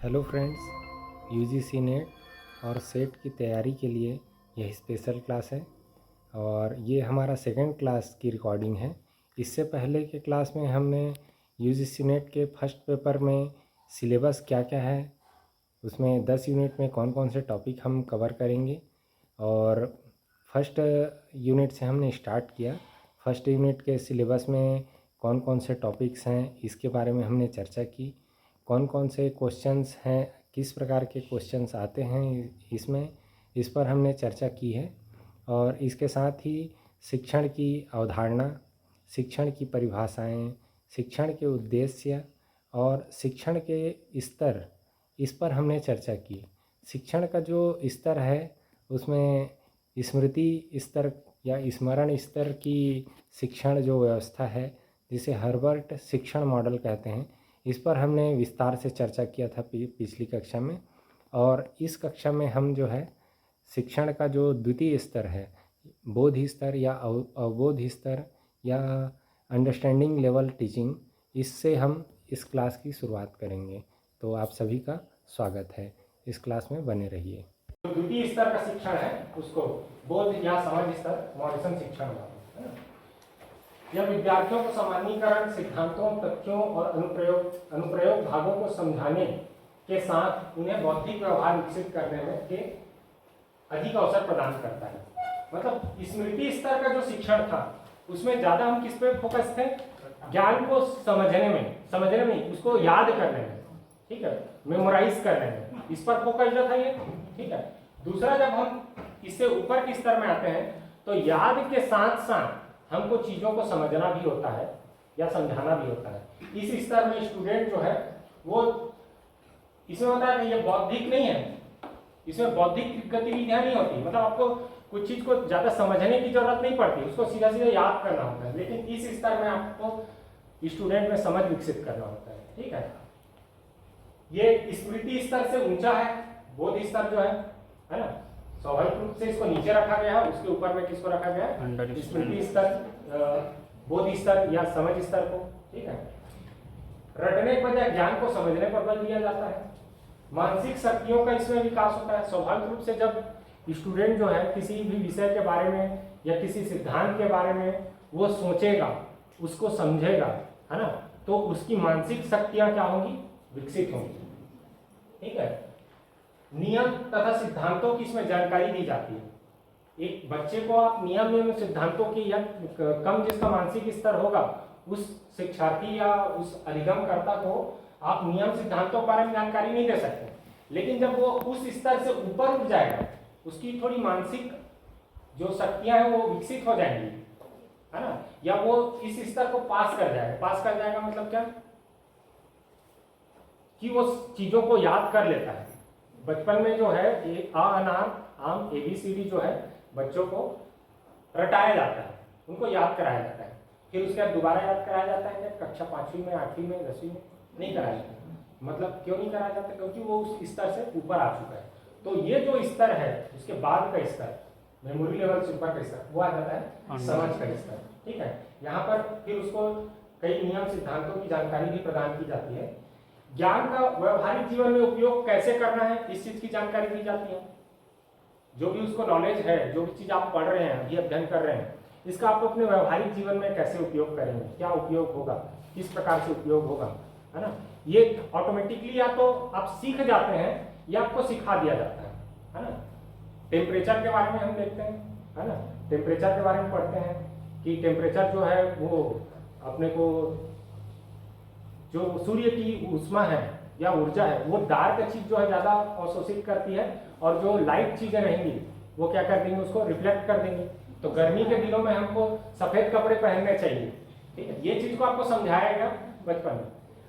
Hello friends, UGC net और set की तैयारी के लिए यह स्पेशल क्लास है और ये हमारा सेकंड क्लास की रिकॉर्डिंग है। इससे पहले के क्लास में हमने यूजीसी नेट के फर्स्ट पेपर में सिलेबस क्या क्या है, उसमें 10 यूनिट में कौन कौन से टॉपिक हम कवर करेंगे और फर्स्ट यूनिट से हमने स्टार्ट किया। फर्स्ट यूनिट के सिलेबस में कौन कौन से टॉपिक्स हैं इसके बारे में हमने चर्चा की। कौन कौन से क्वेश्चंस हैं, किस प्रकार के क्वेश्चंस आते हैं इसमें, इस पर हमने चर्चा की है। और इसके साथ ही शिक्षण की अवधारणा, शिक्षण की परिभाषाएं, शिक्षण के उद्देश्य और शिक्षण के स्तर, इस पर हमने चर्चा की। शिक्षण का जो स्तर है उसमें स्मृति स्तर या स्मरण स्तर की शिक्षण जो व्यवस्था है, जिसे हर्बर्ट शिक्षण मॉडल कहते हैं, इस पर हमने विस्तार से चर्चा किया था पिछली कक्षा में। और इस कक्षा में हम जो है शिक्षण का जो द्वितीय स्तर है, बोध स्तर या अवबोध स्तर या अंडरस्टैंडिंग लेवल टीचिंग, इससे हम इस क्लास की शुरुआत करेंगे। तो आप सभी का स्वागत है, इस क्लास में बने रहिए। जो द्वितीय स्तर का शिक्षण है उसको बोध या समझ स्तर मॉरिसन शिक्षण है। यह विद्यार्थियों को सामान्यीकरण, सिद्धांतों, तथ्यों और अनुप्रयोग भागों को समझाने के साथ उन्हें बौद्धिक व्यवहार विकसित करने में के अधिक अवसर प्रदान करता है। मतलब स्मृति स्तर का जो शिक्षण था उसमें ज्यादा हम किस पे फोकस थे? ज्ञान को समझने में, उसको याद करने में, ठीक है, मेमोराइज करने में, इस पर फोकस जो था ये, ठीक है। दूसरा, जब हम इससे ऊपर के स्तर में आते हैं तो याद के साथ साथ हमको चीजों को समझना भी होता है या समझाना भी होता है। इस स्तर में स्टूडेंट जो है वो इसमें होता है कि ये बौद्धिक नहीं है, इसमें बौद्धिक गतिविधियां नहीं होती। मतलब आपको कुछ चीज को ज्यादा समझने की जरूरत नहीं पड़ती, उसको सीधा सीधा याद करना होता है। लेकिन इस स्तर में आपको स्टूडेंट में समझ विकसित करना होता है, ठीक है। ये स्मृति स्तर से ऊंचा है, बोध स्तर जो है ना, स्वाभाविक रूप से इसको नीचे रखा गया है, उसके ऊपर में किसको रखा गया है? स्मृति स्तर, बोध स्तर या समझ स्तर को, ठीक है। रटने पर या ज्ञान को समझने पर बल दिया जाता है। मानसिक शक्तियों का इसमें विकास होता है। स्वाभाविक रूप से जब स्टूडेंट जो है किसी भी विषय के बारे में या किसी सिद्धांत के बारे में वो सोचेगा, उसको समझेगा, है ना, तो उसकी मानसिक शक्तियां क्या होंगी? विकसित होंगी, ठीक है। नियम तथा सिद्धांतों की इसमें जानकारी दी जाती है। एक बच्चे को आप नियम एवं सिद्धांतों की या कम जिसका मानसिक स्तर होगा उस शिक्षार्थी या उस अधिगमकर्ता को आप नियम सिद्धांतों के बारे में जानकारी नहीं दे सकते। लेकिन जब वो उस स्तर से ऊपर उठ जाएगा, उसकी थोड़ी मानसिक जो शक्तियां हैं वो विकसित हो जाएंगी, है ना, या वो इस स्तर को पास कर जाएगा मतलब क्या कि वो चीजों को याद कर लेता है। बचपन में जो है अनार आम ABCD जो है बच्चों को रटाया जाता है, उनको याद कराया जाता है, फिर उसके बाद दोबारा याद कराया जाता है। कक्षा 5वीं में, 8वीं में, 10वीं में नहीं कराया जाता। मतलब क्यों नहीं कराया जाता? क्योंकि वो उस स्तर से ऊपर आ चुका है। तो ये जो स्तर है उसके बाद का स्तर, मेमोरी लेवल से ऊपर का स्तर, वो आ जाता है समझ का स्तर, ठीक है। यहाँ पर फिर उसको कई नियम सिद्धांतों की जानकारी भी प्रदान की जाती है। ज्ञान का व्यवहारिक जीवन में उपयोग कैसे करना है, इस चीज की जानकारी दी जाती है। जो भी उसको नॉलेज है, जो भी चीज आप पढ़ रहे हैं, अभी अध्ययन कर रहे हैं, इसका आप अपने व्यवहारिक जीवन में कैसे उपयोग करेंगे, क्या उपयोग होगा, किस प्रकार से उपयोग होगा, है ना। ये ऑटोमेटिकली या तो आप सीख जाते हैं या आपको सिखा दिया जाता है ना। टेम्परेचर के बारे में हम देखते हैं, है ना, टेम्परेचर के बारे में पढ़ते हैं कि टेम्परेचर जो है वो अपने को जो सूर्य की ऊष्मा है या ऊर्जा है वो डार्क चीज जो है ज्यादा अवशोषित करती है और जो लाइट चीजें रहेंगी वो क्या कर देंगी? उसको रिफ्लेक्ट कर देंगी। तो गर्मी के दिनों में हमको सफेद कपड़े पहनने चाहिए, ठीक है। ये चीज को आपको समझाएगा बचपन में।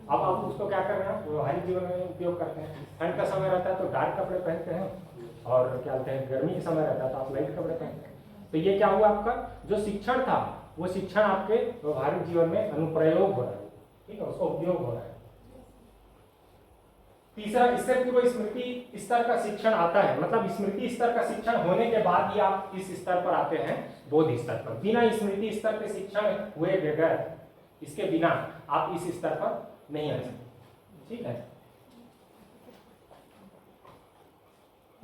अब आप उसको क्या कर रहे हैं? व्यवहारिक जीवन में उपयोग करते हैं। ठंड का समय रहता है तो डार्क कपड़े पहनते हैं और क्या बोलते हैं, गर्मी का समय रहता है तो आप लाइट कपड़े पहनते हैं। तो ये क्या हुआ? आपका जो शिक्षण था वो शिक्षण आपके व्यवहारिक जीवन में अनुप्रयोग हो रहा है, ठीक है, उसका उपयोग हो रहा है। तीसरा, इससे पूर्व स्मृति स्तर का शिक्षण आता है। मतलब स्मृति स्तर का शिक्षण होने के बाद ही आप इस स्तर पर आते हैं, बोध स्तर पर। बिना स्मृति स्तर के शिक्षण हुए बगैर, इसके बिना आप इस स्तर पर नहीं आ सकते, ठीक है।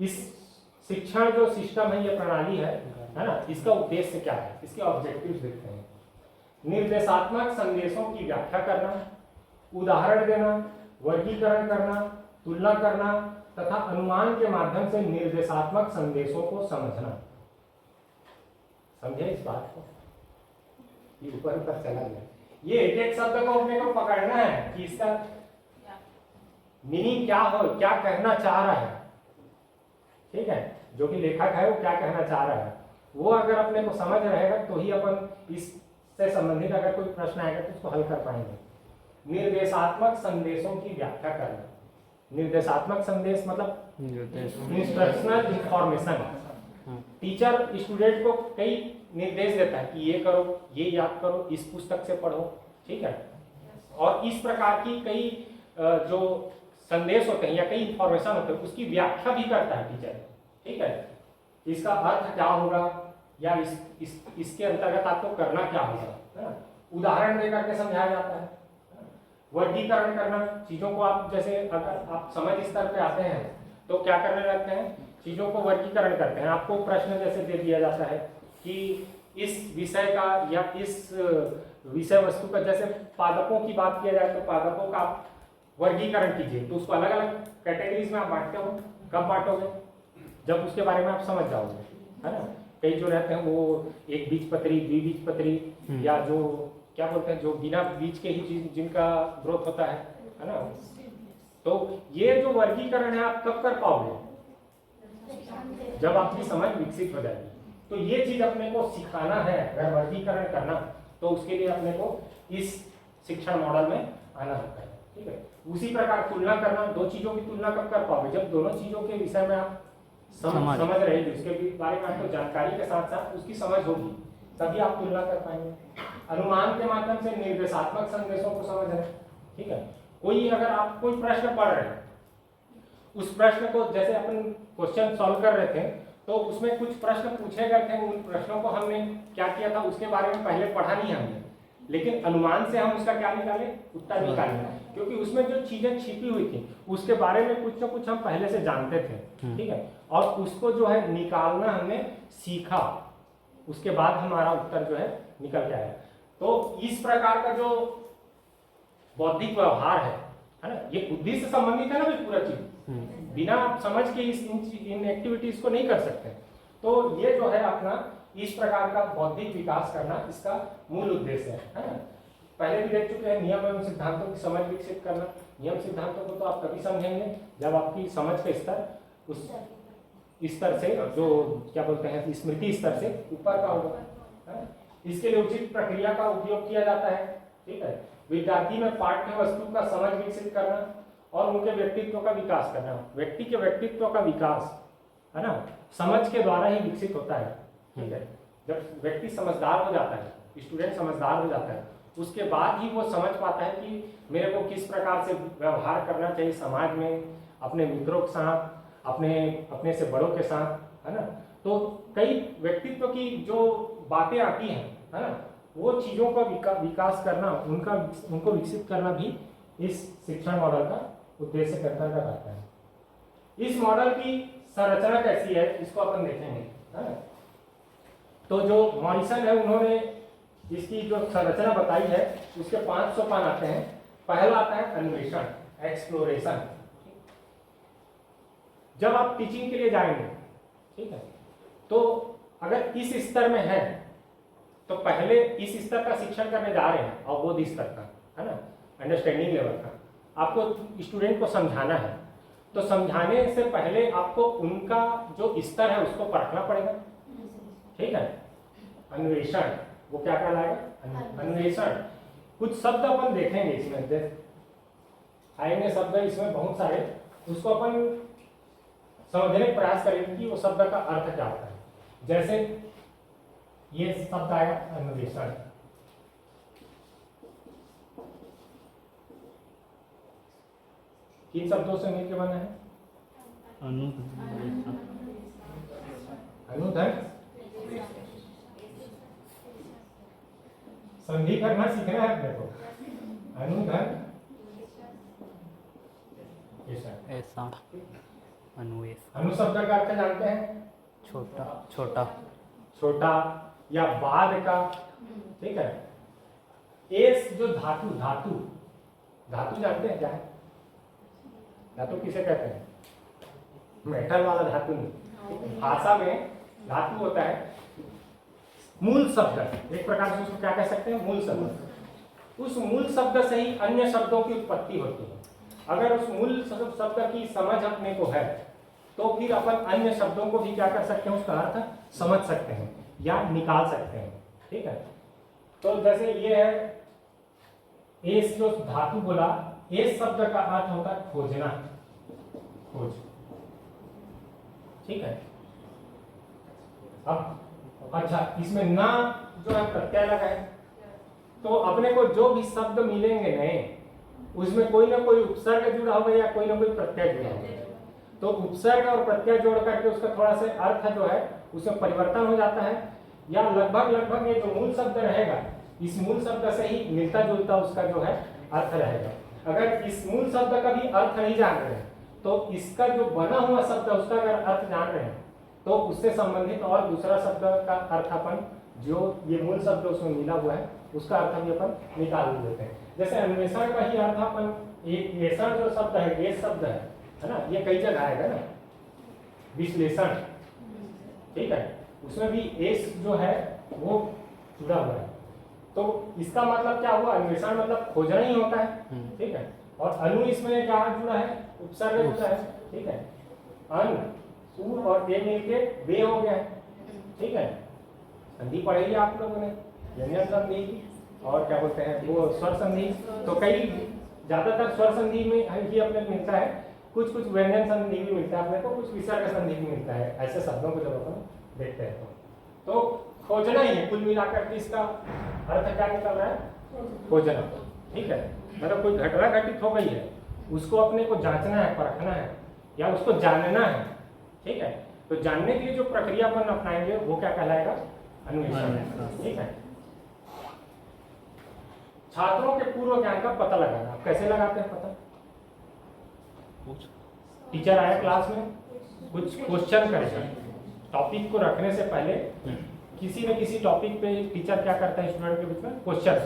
इस शिक्षण जो सिस्टम है, ये प्रणाली है ना, इसका उद्देश्य क्या है, इसके ऑब्जेक्टिव्स देखते हैं। निर्देशात्मक संदेशों की व्याख्या करना, उदाहरण देना, वर्गीकरण करना, तुलना करना तथा अनुमान के माध्यम से निर्देशात्मक संदेशों को समझना। समझे इस बात को? ये ऊपर ऊपर चला गया। ये एक एक शब्द को अपने को पकड़ना है कि इसका मीनिंग क्या हो, क्या कहना चाह रहा है। ठीक है, जो भी लेखक है वो क्या कहना चाह रहा है, वो अगर अपने को समझ रहेगा तो ही अपन इससे संबंधित अगर कोई प्रश्न आएगा तो उसको हल कर पाएंगे। निर्देशात्मक संदेशों की व्याख्या करना। निर्देशात्मक संदेश मतलब इंस्ट्रक्शनल इंफॉर्मेशन। टीचर स्टूडेंट को कई निर्देश देता है कि ये करो, ये याद करो, इस पुस्तक से पढ़ो। ठीक है, और इस प्रकार की कई जो संदेश होते हैं या कई इंफॉर्मेशन होते हैं उसकी व्याख्या भी करता है टीचर। ठीक है, इसका अर्थ क्या होगा या इसके अंतर्गत आपको करना क्या होगा, है ना। उदाहरण देकर के समझाया जाता है। वर्गीकरण करना, चीजों को आप जैसे अगर आप समझ स्तर पे आते हैं तो क्या करने लगते हैं, चीजों को वर्गीकरण करते हैं। आपको प्रश्न जैसे दे दिया जाता है कि इस विषय का या इस विषय वस्तु का, जैसे पादपों की बात किया जाए तो पादपों का आप वर्गीकरण कीजिए, तो उसको अलग अलग कैटेगरीज में आप बांटते हो। कब बांटोगे? जब उसके बारे में आप समझ जाओगे, है ना। कई जो रहते हैं वो एक बीजपत्री, द्विबीजपत्री, या जो क्या बोलते हैं जो बिना बीज के ही जिनका ग्रोथ होता है ना। तो ये जो वर्गीकरण है आप कब कर पाओगे? जब आपकी समझ विकसित हो जाएगी। तो ये चीज अपने को सिखाना है, अगर वर्गीकरण करना तो उसके लिए अपने को इस शिक्षण मॉडल में आना होता है। ठीक है, उसी प्रकार तुलना करना, दो चीजों की तुलना कब कर पाओगे? जब दोनों चीजों के विषय में आप समझ रहेगी, उसके बारे में आपको जानकारी के साथ साथ उसकी समझ होगी, तभी आप तुलना कर पाएंगे। अनुमान के माध्यम से निर्देशात्मक संदेशों को समझ रहे हैं। ठीक है, कोई अगर आप कोई प्रश्न पढ़ रहे हैं, उस प्रश्न को जैसे अपन क्वेश्चन सॉल्व कर रहे थे तो उसमें कुछ प्रश्न पूछे गए थे, उन प्रश्नों को हमने क्या किया था उसके बारे में पहले पढ़ा नहीं हमने, लेकिन अनुमान से हम उसका क्या निकाले, उत्तर निकाले, क्योंकि उसमें जो चीजें छिपी हुई थी उसके बारे में कुछ ना कुछ हम पहले से जानते थे। ठीक है, और उसको जो है निकालना हमने सीखा, उसके बाद हमारा उत्तर जो है निकल के आया। तो इस प्रकार का जो बौद्धिक व्यवहार है ना, ये बुद्धि से संबंधित है ना भी पूरा चीज, बिना समझ के इन एक्टिविटीज को नहीं कर सकते। तो ये जो है अपना इस प्रकार का बौद्धिक विकास करना इसका मूल उद्देश्य है ना। पहले भी देख चुके हैं, नियम एवं सिद्धांतों की समझ विकसित करना। नियम सिद्धांतों को तो आप तभी समझेंगे जब आपकी समझ का स्तर उस स्तर से, जो क्या बोलते हैं स्मृति स्तर से ऊपर का होगा। इसके लिए उचित प्रक्रिया का उपयोग किया जाता है। ठीक है, विद्यार्थी में पाठ्य वस्तु का समझ विकसित करना और उनके व्यक्तित्व का विकास करना। व्यक्ति के व्यक्तित्व का विकास है ना समझ के द्वारा ही विकसित होता है। ठीक है, जब व्यक्ति समझदार हो जाता है, स्टूडेंट समझदार हो जाता है, उसके बाद ही वो समझ पाता है कि मेरे को किस प्रकार से व्यवहार करना चाहिए समाज में, अपने मित्रों के साथ, अपने से बड़ों के साथ, है ना। तो कई व्यक्तित्व की जो बातें आती हैं, है ना, वो चीज़ों का विकास करना, उनको विकसित करना भी इस शिक्षण मॉडल का उद्देश्य करता रहता है। इस मॉडल की संरचना कैसी है इसको अपन देखेंगे, है ना। तो जो मॉरिसन है उन्होंने इसकी जो संरचना बताई है उसके 5 सोपान आते हैं। पहला आता है अन्वेषण, एक्सप्लोरेशन। जब आप टीचिंग के लिए जाएंगे, ठीक है, तो अगर इस स्तर में है तो पहले इस स्तर का शिक्षण करने जा रहे हैं, अवबोध स्तर का, है ना, अंडरस्टैंडिंग लेवल का, आपको स्टूडेंट को समझाना है। तो समझाने से पहले आपको उनका जो स्तर है उसको परखना पड़ेगा। ठीक है, अन्वेषण वो क्या कहलाएगा, अन्वेषण। कुछ शब्द अपन देखेंगे इसमें, आएंगे शब्द इसमें बहुत सारे, उसको अपन समझने का प्रयास करेंगे कि वो शब्द का अर्थ क्या होता है। जैसे ये शब्द आया अन्वेषण, किन शब्दों से मिलकर बना है, अनुधन। संधि करना सीखना है अपने को, अनुधन ऐसा। अनुवेश अनु शब्द का अर्थ जानते हैं? छोटा छोटा छोटा या बाद का, ठीक है। एस जो धातु धातु धातु जानते हैं क्या है? धातु किसे कहते हैं? मेटल वाला धातु नहीं, भाषा में धातु होता है मूल शब्द, एक प्रकार से उसको क्या कह सकते हैं? मूल शब्द। उस मूल शब्द से ही अन्य शब्दों की उत्पत्ति होती है। अगर उस मूल शब्द की समझ अपने को है तो फिर अपन अन्य शब्दों को भी क्या कर सकते हैं? उसका अर्थ समझ सकते हैं या निकाल सकते हैं, ठीक है। तो जैसे ये है एस जो धातु बोला, एस शब्द का अर्थ होता है खोजना, खोज, ठीक है। अब अच्छा, इसमें ना जो है प्रत्यय लगा है, तो अपने को जो भी शब्द मिलेंगे नए, उसमें कोई ना कोई उपसर्ग जुड़ा होगा या कोई ना कोई प्रत्यय जुड़ा होगा। तो उपसर्ग और प्रत्यय जोड़ करके उसका थोड़ा सा अर्थ जो है उसमें परिवर्तन हो जाता है, या लगभग ये जो मूल शब्द रहेगा इस मूल शब्द से ही मिलता जुलता उसका जो है अर्थ रहेगा। अगर इस मूल शब्द का भी अर्थ नहीं जान रहे हैं तो इसका जो बना हुआ शब्द उसका अगर अर्थ जान रहे हैं तो उससे संबंधित और दूसरा शब्द का अर्थ अपन जो ये मूल शब्द उसमें मिला हुआ है उसका अर्थ भी अपन निकाल लेते हैं। जैसे अन्वेषण का ही अर्थ अपन ऐसा जो शब्द है, ये शब्द है ना, ये कई जगह आएगा ना, विश्लेषण, ठीक है, उसमें भी एस जो है वो जुड़ा हुआ है। तो इसका मतलब क्या हुआ? अन्वेषण मतलब खोजना ही होता है, ठीक है। और अनु इसमें क्या जुड़ा है? उपसर्ग जुड़ा है, ठीक है। अन सु और ए मिलके वे हो गया है, ठीक है। संधि पढ़ी है आप लोगों ने, व्यंजन संधि और क्या बोलते हैं वो स्वर संधि। तो कई ज्यादातर स्वर संधि में ही अपने मिलता है, कुछ कुछ व्यंजन संधि भी मिलता है अपने को, कुछ विसर्ग संधि भी मिलता है ऐसे शब्दों को जब अपन देखते हैं तो खोजना ही है कुल मिलाकर के। इसका अर्थ क्या निकल रहा है? खोजना, ठीक है। मतलब कोई घटना घटित हो गई है उसको अपने को जांचना है, परखना है या उसको जानना है, ठीक है। तो जानने के लिए जो प्रक्रिया अपन अपनाएंगे वो क्या कहलाएगा? अन्वेषण, ठीक है। छात्रों के पूर्व ज्ञान का पता लगाना, आप कैसे लगाते हैं पता? टीचर आया क्लास में, कुछ क्वेश्चन करेगा, टॉपिक को रखने से पहले किसी न किसी टॉपिक पे टीचर क्या करता है स्टूडेंट के बीच में? क्वेश्चन।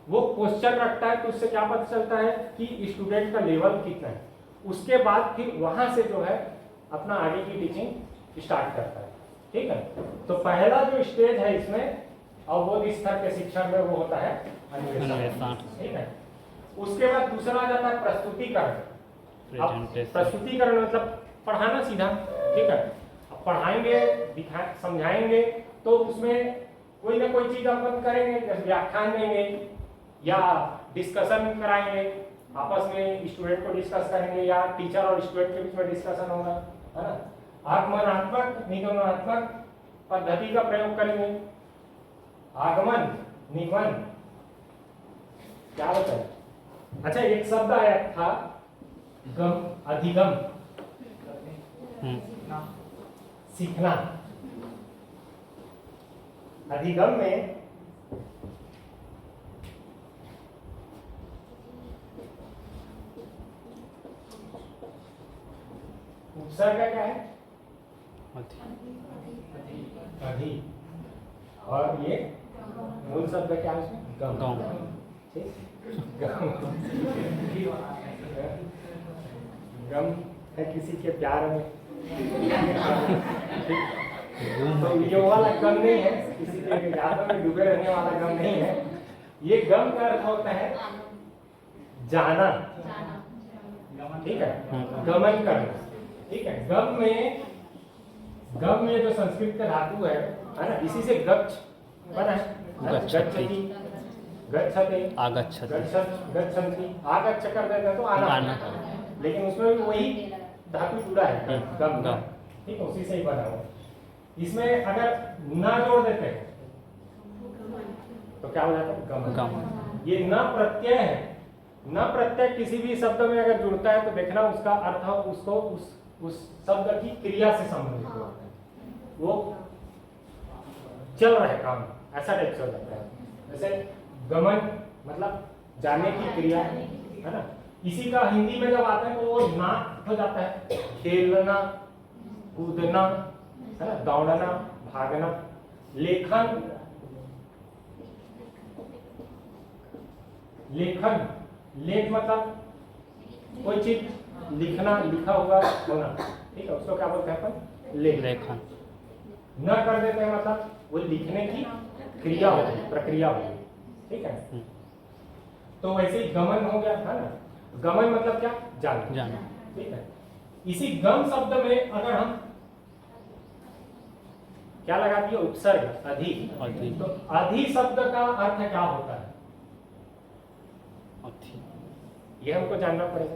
वो क्वेश्चन रखता है तो उससे क्या पता चलता है कि स्टूडेंट का लेवल कितना है। उसके बाद फिर वहां से जो है अपना आगे की टीचिंग स्टार्ट करता है, ठीक है। तो पहला जो स्टेज है इसमें अवबोध स्तर के शिक्षण में वो होता है अन्वेषण, ठीक है। उसके बाद दूसरा आ जाता है प्रस्तुतिकरण। प्रस्तुतिकरण मतलब पढ़ाना सीधा, ठीक है। पढ़ाएंगे, समझाएंगे तो उसमें कोई ना कोई चीज अपन करेंगे, जैसे व्याख्यान देंगे या डिस्कशन कराएंगे, आपस में स्टूडेंट को डिस्कस करेंगे या टीचर और स्टूडेंट के बीच में डिस्कशन होगा, है ना। आगमनात्मक निगमनात्मक पद्धति का प्रयोग करेंगे। आगमन निगमन क्या होता है? अच्छा, एक शब्द आया था गम, अधिगम, सीखना। अधिगम में उपसर्ग क्या है? अधि, और ये मूल शब्द क्या है उसमें? गम, गम है किसी के प्यार में, तो ये वाला गम नहीं है, किसी के यादों में डूबे रहने वाला गम नहीं है। ये गम का अर्थ होता है जाना, ठीक है, गमन करना, ठीक है। गम में जो संस्कृत का धातु है ना, इसी से गच्छ बना है, गच्छति, गच्छते, आगच्छति, गच्छन्ति, आगच्छ कर देते तो आना, लेकिन उसमें भी वही धातु जुड़ा है, गम, ठीक है, उसी से ही बना हुआ। इसमें अगर ना जोड़ देते हैं तो क्या हो जाता है? गम। ये न प्रत्यय है। न प्रत्यय किसी भी शब्द में अगर जुड़ता है तो देखना उसका अर्थ उसको उस शब्द की क्रिया से संबंधित होता है, वो चल रहा है काम, ऐसा टाइप से हो जाता है। जैसे गमन मतलब जाने की क्रिया, है ना। इसी का हिंदी में जब आता है तो वो ना हो जाता है, खेलना, कूदना, है ना, दौड़ना, भागना। लेखन, लेखन, लेख मतलब कोई चीज लिखना, लिखा हुआ होना, ठीक है, उसको क्या बोलते हैं अपन? लेखन। न कर देते हैं मतलब वो लिखने की क्रिया होगी, प्रक्रिया होगी, ठीक है। तो वैसे ही गमन हो गया था ना, गमन मतलब क्या? जाना, ठीक है। इसी गम शब्द में अगर हम क्या लगा दिए? उपसर्ग, अधि। तो अधि शब्द का अर्थ क्या होता है? ये हमको जानना पड़ेगा।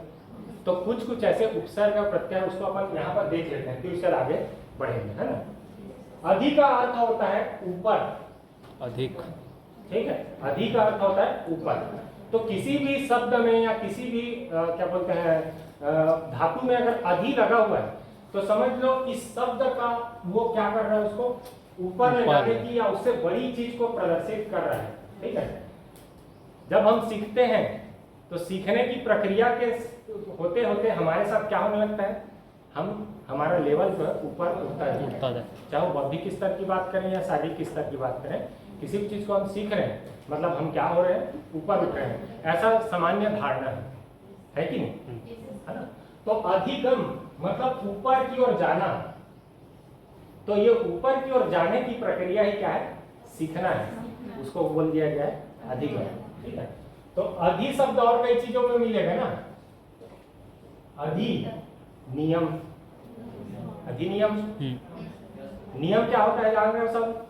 तो कुछ कुछ ऐसे उपसर्ग और प्रत्यय उसको अपन यहाँ पर देख लेते हैं, फिर उससे आगे बढ़ेंगे, है ना। अधि का अर्थ होता है ऊपर, अधिक, ठीक है। अधि का अर्थ होता है ऊपर। तो किसी भी शब्द में या किसी भी क्या बोलते हैं धातु में अगर अधि लगा हुआ है तो समझ लो इस शब्द का वो क्या कर रहा है? उसको ऊपर ले जाने की या उससे बड़ी चीज को प्रदर्शित कर रहा है, ठीक है। जब हम सीखते हैं तो सीखने की प्रक्रिया के होते होते हमारे साथ क्या होने लगता है? हमारा लेवल जो है ऊपर उठता है। चाहे वो बौद्धिक स्तर की बात करें या शारीरिक स्तर की बात करें, किसी भी चीज को हम सीख रहे हैं मतलब हम क्या हो रहे हैं? ऊपर उठ रहे हैं। ऐसा सामान्य धारणा है कि नहीं? है ना। तो अधिगम मतलब ऊपर की ओर जाना। तो ये ऊपर की ओर जाने की प्रक्रिया ही क्या है? सीखना है। उसको बोल दिया गया है अधिगम, ठीक है। तो अधि शब्द और कई चीजों में मिलेगा ना। अधि नियम, अधिनियम। नियम क्या होता है जान रहे हो सब?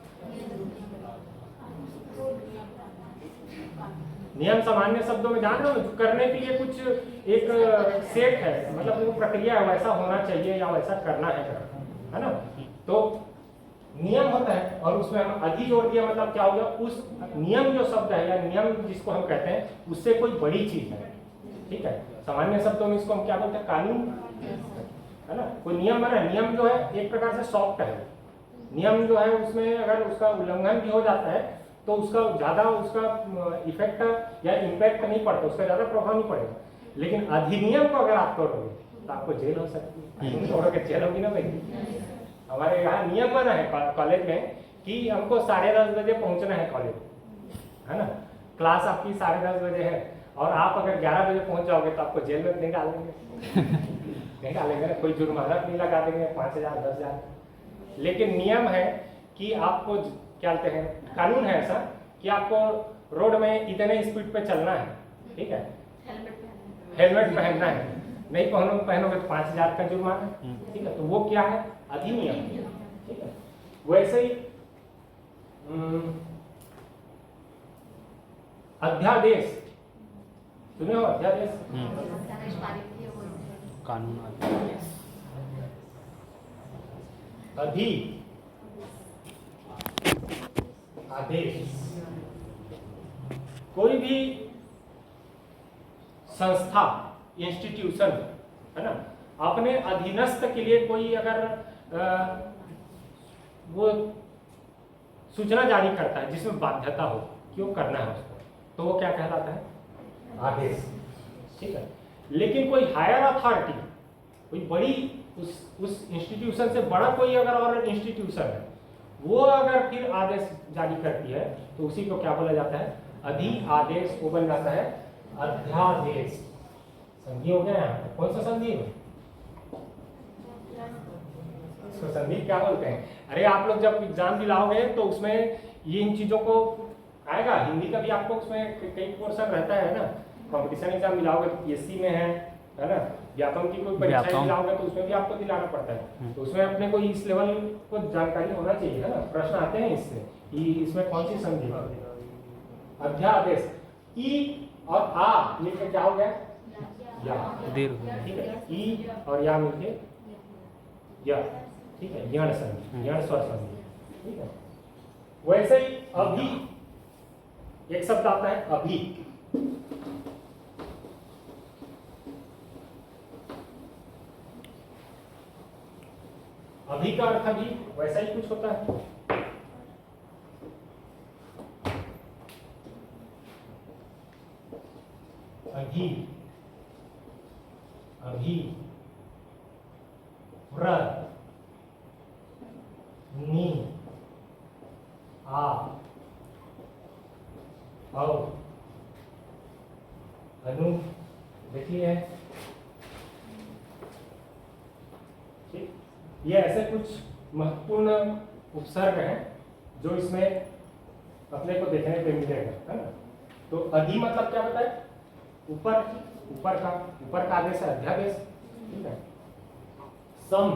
नियम सामान्य शब्दों में जान रहे हो, करने के लिए कुछ एक सेट है, मतलब वो प्रक्रिया है, वैसा होना चाहिए या वैसा करना है ना। तो नियम होता है और उसमें हम अधि जोड़ दिया मतलब क्या हो गया? उस नियम जो शब्द है या नियम जिसको हम कहते हैं उससे कोई बड़ी चीज है, ठीक है। सामान्य शब्दों में इसको हम क्या बोलते हैं? कानून, है ना। कोई नियम बना, नियम जो है एक प्रकार से सॉफ्ट है। नियम जो है उसमें अगर उसका उल्लंघन भी हो जाता है तो उसका ज्यादा उसका इफेक्ट या इम्पैक्ट नहीं पड़ता, उसका ज्यादा प्रभाव नहीं पड़ेगा। लेकिन अधिनियम को अगर आप तोड़ोगे तो आपको जेल हो सकती है। तोड़ोगे जेल होगी ना भाई। हमारे यहाँ नियम बना है कॉलेज में कि हमको 10:30 बजे पहुंचना है कॉलेज, है ना। क्लास आपकी 10:30 बजे है और आप अगर 11 बजे पहुंच जाओगे तो आपको जेल में नहीं डालेंगे। नहीं डालेंगे ना, कोई जुर्माना नहीं लगा देंगे 5,000 10,000। लेकिन नियम है कि आपको क्या कहते हैं, कानून है ऐसा कि आपको रोड में इतने स्पीड पे चलना है, ठीक है। हेलमेट पहनना है, नहीं पहनोगे तो 5,000 का जुर्माना, ठीक है। तो वो क्या है? अधिनियम, ठीक है। वैसे ही अध्यादेश सुने हो? अध्यादेश कानून, अधि आदेश। कोई भी संस्था, इंस्टीट्यूशन, है ना, अपने अधीनस्थ के लिए कोई अगर वो सूचना जारी करता है जिसमें बाध्यता हो क्यों करना है उसको, तो वो क्या कहलाता है? आदेश, ठीक है। लेकिन कोई हायर अथॉरिटी, कोई बड़ी उस इंस्टीट्यूशन से बड़ा कोई अगर और इंस्टीट्यूशन है, वो अगर फिर आदेश जारी करती है तो उसी को क्या बोला जाता है? अधि आदेश। वो बन जाता है अध्यादेश। संधि हो गया यहाँ पे। कौन सा संधि है? इसको संधि क्या बोलते हैं? अरे आप लोग जब एग्जाम दिलाओगे तो उसमें ये इन चीजों को आएगा। हिंदी का भी आपको उसमें कई पोर्शन रहता है ना। कंपटीशन एग्जाम दिलाओगे तो पीएससी में है ना। व्यापम की कोई परीक्षा दिलाओगे तो उसमें भी आपको दिलाना पड़ता है। तो उसमें अपने को इस लेवल को जानकारी होना चाहिए, है ना। प्रश्न आते हैं इससे कि इसमें कौन सी संधि है? अध्यादेश। ई और आ मिलकर क्या हो गया? या, ठीक है। ई और या मिलके या, ठीक है। यण संधि, यण स्वर संधि, ठीक है। वैसे ही अभी एक शब्द आता है अभी। अभी का अर्थ भी वैसा ही कुछ होता है। अभी प्र नी आ औ अनु देखिए ठीक, ये ऐसे कुछ महत्वपूर्ण उपसर्ग हैं जो इसमें अपने को देखने को मिलेगा, है ना। तो अधि मतलब क्या बताए, ऊपर ऊपर का आदेश है अध्यादेश, ठीक है। सम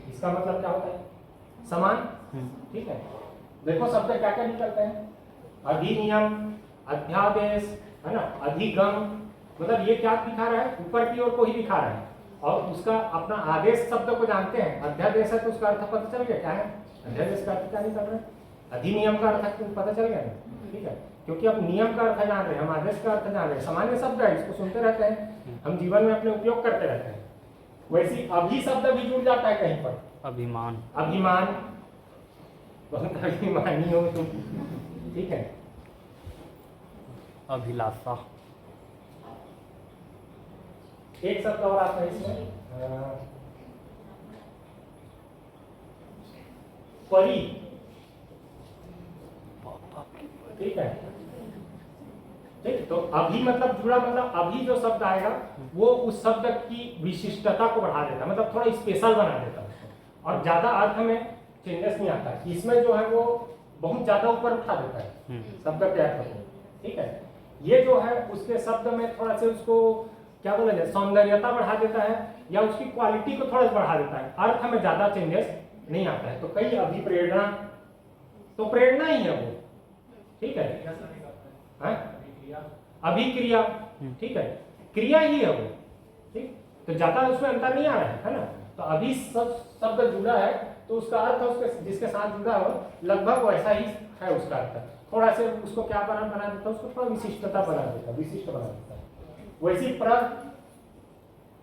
इसका मतलब क्या होता है, समान, ठीक है। देखो शब्द क्या क्या निकलते हैं, अधिनियम, अध्यादेश, है ना, अधिगम, मतलब ये क्या दिखा रहा है, ऊपर की ओर को ही दिखा रहा है। और उसका अपना आदेश शब्द को जानते हैं, अध्यादेश है तो उसका अर्थ पता चल गया क्या है, अध्यादेश का अर्थ क्या निकल रहा है, अधिनियम का अर्थ पता चल गया ना, ठीक है। क्योंकि अब नियम का अर्थ जान रहे हैं, हम आदेश का अर्थ जान रहे हैं, सामान्य शब्द है, इसको सुनते रहते हैं, हम जीवन में अपने उपयोग करते रहते हैं। वैसे अभी शब्द भी जुड़ जाता है कहीं पर, अभिमान, अभिमान, बहुत अभिमानी हो तुम, ठीक है। अभिलाषा, एक शब्द और आता है इसमें, परी, ठीक है, ठीक। तो अभी मतलब जुड़ा, मतलब अभी जो शब्द आएगा वो उस शब्द की विशिष्टता को बढ़ा देता है, मतलब थोड़ा स्पेशल बना देता है उसको, और ज्यादा अर्थ में चेंजेस नहीं आता है। इसमें जो है वो बहुत ज्यादा ऊपर उठा देता है शब्द के अर्थ को, ठीक है। ये जो है उसके शब्द में थोड़ा से उसको क्या बोला जाए, सौंदर्यता बढ़ा देता है, या उसकी क्वालिटी को थोड़ा बढ़ा देता है, अर्थ में ज्यादा चेंजेस नहीं आता है। तो कई अभिप्रेरणा, तो प्रेरणा ही है वो, ठीक है, अभिक्रिया, ठीक है, क्रिया ही है वो, ठीक। तो ज्यादा उसमें अंतर नहीं आ रहा है ना। तो अभी शब्द जुड़ा है तो उसका अर्थ उसके जिसके साथ जुड़ा हो लगभग वैसा ही है उसका अर्थ, थोड़ा से उसको क्या बना देता है, उसको थोड़ा विशिष्टता बना देता है, विशिष्ट बना देता है। वैसे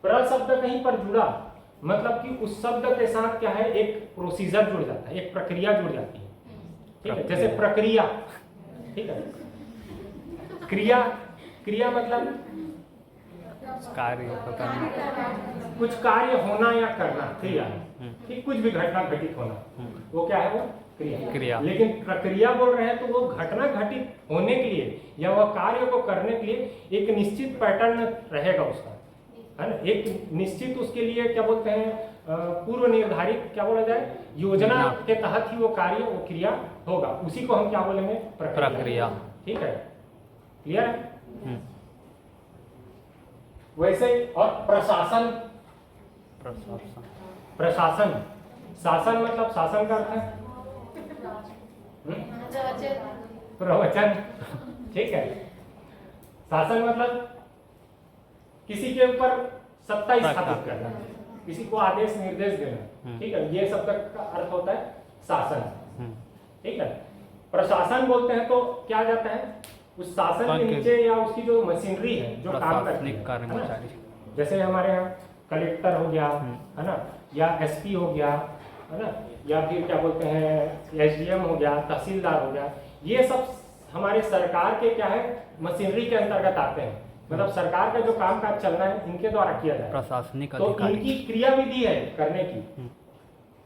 प्र शब्द कहीं पर जुड़ा मतलब कि उस शब्द के साथ क्या है, एक प्रोसीजर जुड़ जाता है, एक प्रक्रिया जुड़ जाती है, ठीक है। जैसे प्रक्रिया, ठीक है, क्रिया मतलब कार्य करना, कुछ कार्य होना या करना, क्रिया, ठीक, कुछ भी घटना घटित होना, वो क्या है, वो क्रिया। लेकिन प्रक्रिया बोल रहे हैं तो वो घटना घटित होने के लिए या वह कार्य को करने के लिए एक निश्चित पैटर्न रहेगा उसका, है ना, एक निश्चित उसके लिए क्या बोलते हैं, पूर्व निर्धारित क्या बोला जाए, योजना के तहत ही वो कार्य, वो क्रिया होगा, उसी को हम क्या बोलेंगे, प्रक्रिया, ठीक है, क्लियर है। वैसे और प्रशासन, शासन मतलब शासन का अर्थ है प्रवचन, ठीक है। शासन मतलब किसी के ऊपर सत्ता स्थापित करना, किसी को आदेश निर्देश देना, ठीक है, ये शब्द का अर्थ होता है शासन, ठीक है। प्रशासन बोलते हैं तो क्या जाता है, उस शासन के नीचे या उसकी जो मशीनरी है जो काम करती है, जैसे हमारे यहाँ कलेक्टर हो गया, है ना, या एसपी हो गया, है ना, या फिर क्या बोलते हैं एसडीएम हो गया, तहसीलदार हो गया, ये सब हमारे सरकार के क्या है, मशीनरी के अंतर्गत आते हैं, मतलब सरकार का जो काम काज चलना है इनके द्वारा किया जाए, प्रशासनिक तो इनकी क्रियाविधि है करने की,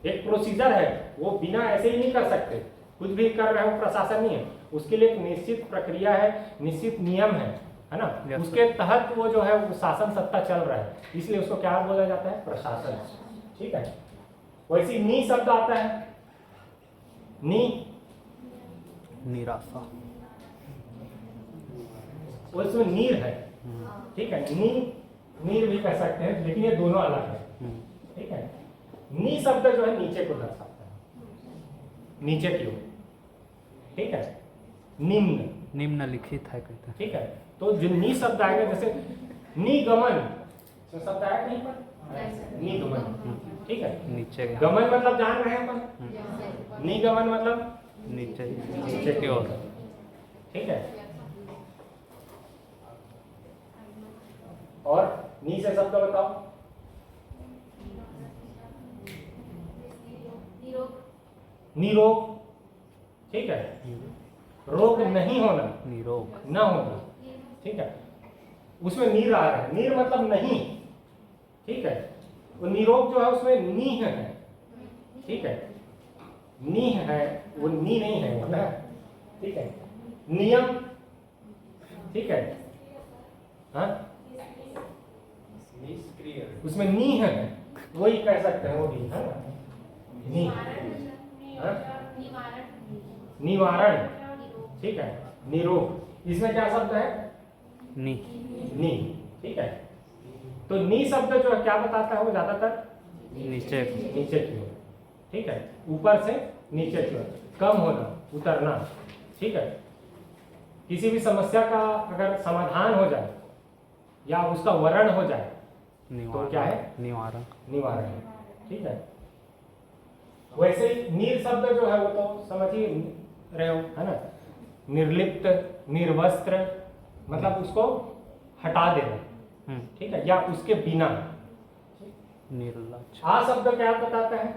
एक प्रोसीजर है, वो बिना ऐसे ही नहीं कर सकते, कुछ भी कर रहे हो प्रशासन नहीं है, उसके लिए एक निश्चित प्रक्रिया है, निश्चित नियम है ना, उसके तहत वो जो है वो शासन सत्ता चल रहा है, इसलिए उसको क्या बोला जाता है, प्रशासन, ठीक है। वैसे नी शब्द आता है, नी निराशा, उसमें नीर है, ठीक है, नीर भी कह सकते हैं, लेकिन ये दोनों अलग है, ठीक है। नी शब्द जो है नीचे को दर्शाता है, नीचे की ओर, ठीक है, निम्नलिखित है कहते हैं, ठीक है। तो जो नी शब्द आएगा, जैसे निगमन तो शब्द आया कहीं पर, निगमन, ठीक है, नीचे गमन मतलब जान रहे हैं अपन, निगमन मतलब नीचे की ओर, ठीक है। और नी से शब्द बताओ, निरोग, ठीक है, रोग नहीं होना, निरोग न होना, ठीक है, उसमें नीर आ रहा है, नीर मतलब नहीं, ठीक है, वो निरोग जो है उसमें नीह है, ठीक है, नीह है, वो नी नहीं है वो ना, ठीक है, नियम, ठीक है, हाँ उसमें नी है, वही कह सकते हैं, वो भी है ना, नी, हाँ? निवारण, ठीक है, निरोग, इसमें क्या शब्द है, नी नी, ठीक है। तो नी शब्द जो है क्या बताता है, वो ज्यादातर नीचे नीचे की ओर, ठीक है, ऊपर से नीचे की ओर, कम होना, उतरना, ठीक है। किसी भी समस्या का अगर समाधान हो जाए या उसका वर्ण हो जाए तो क्या है, निवारण निवारण, ठीक है। वैसे ही नीर शब्द जो है वो तो समझ ही रहे हो, है ना, निर्लिप्त, निर्वस्त्र, मतलब उसको हटा देना, ठीक है, या उसके बिना। निर्लज आ शब्द क्या बताता है,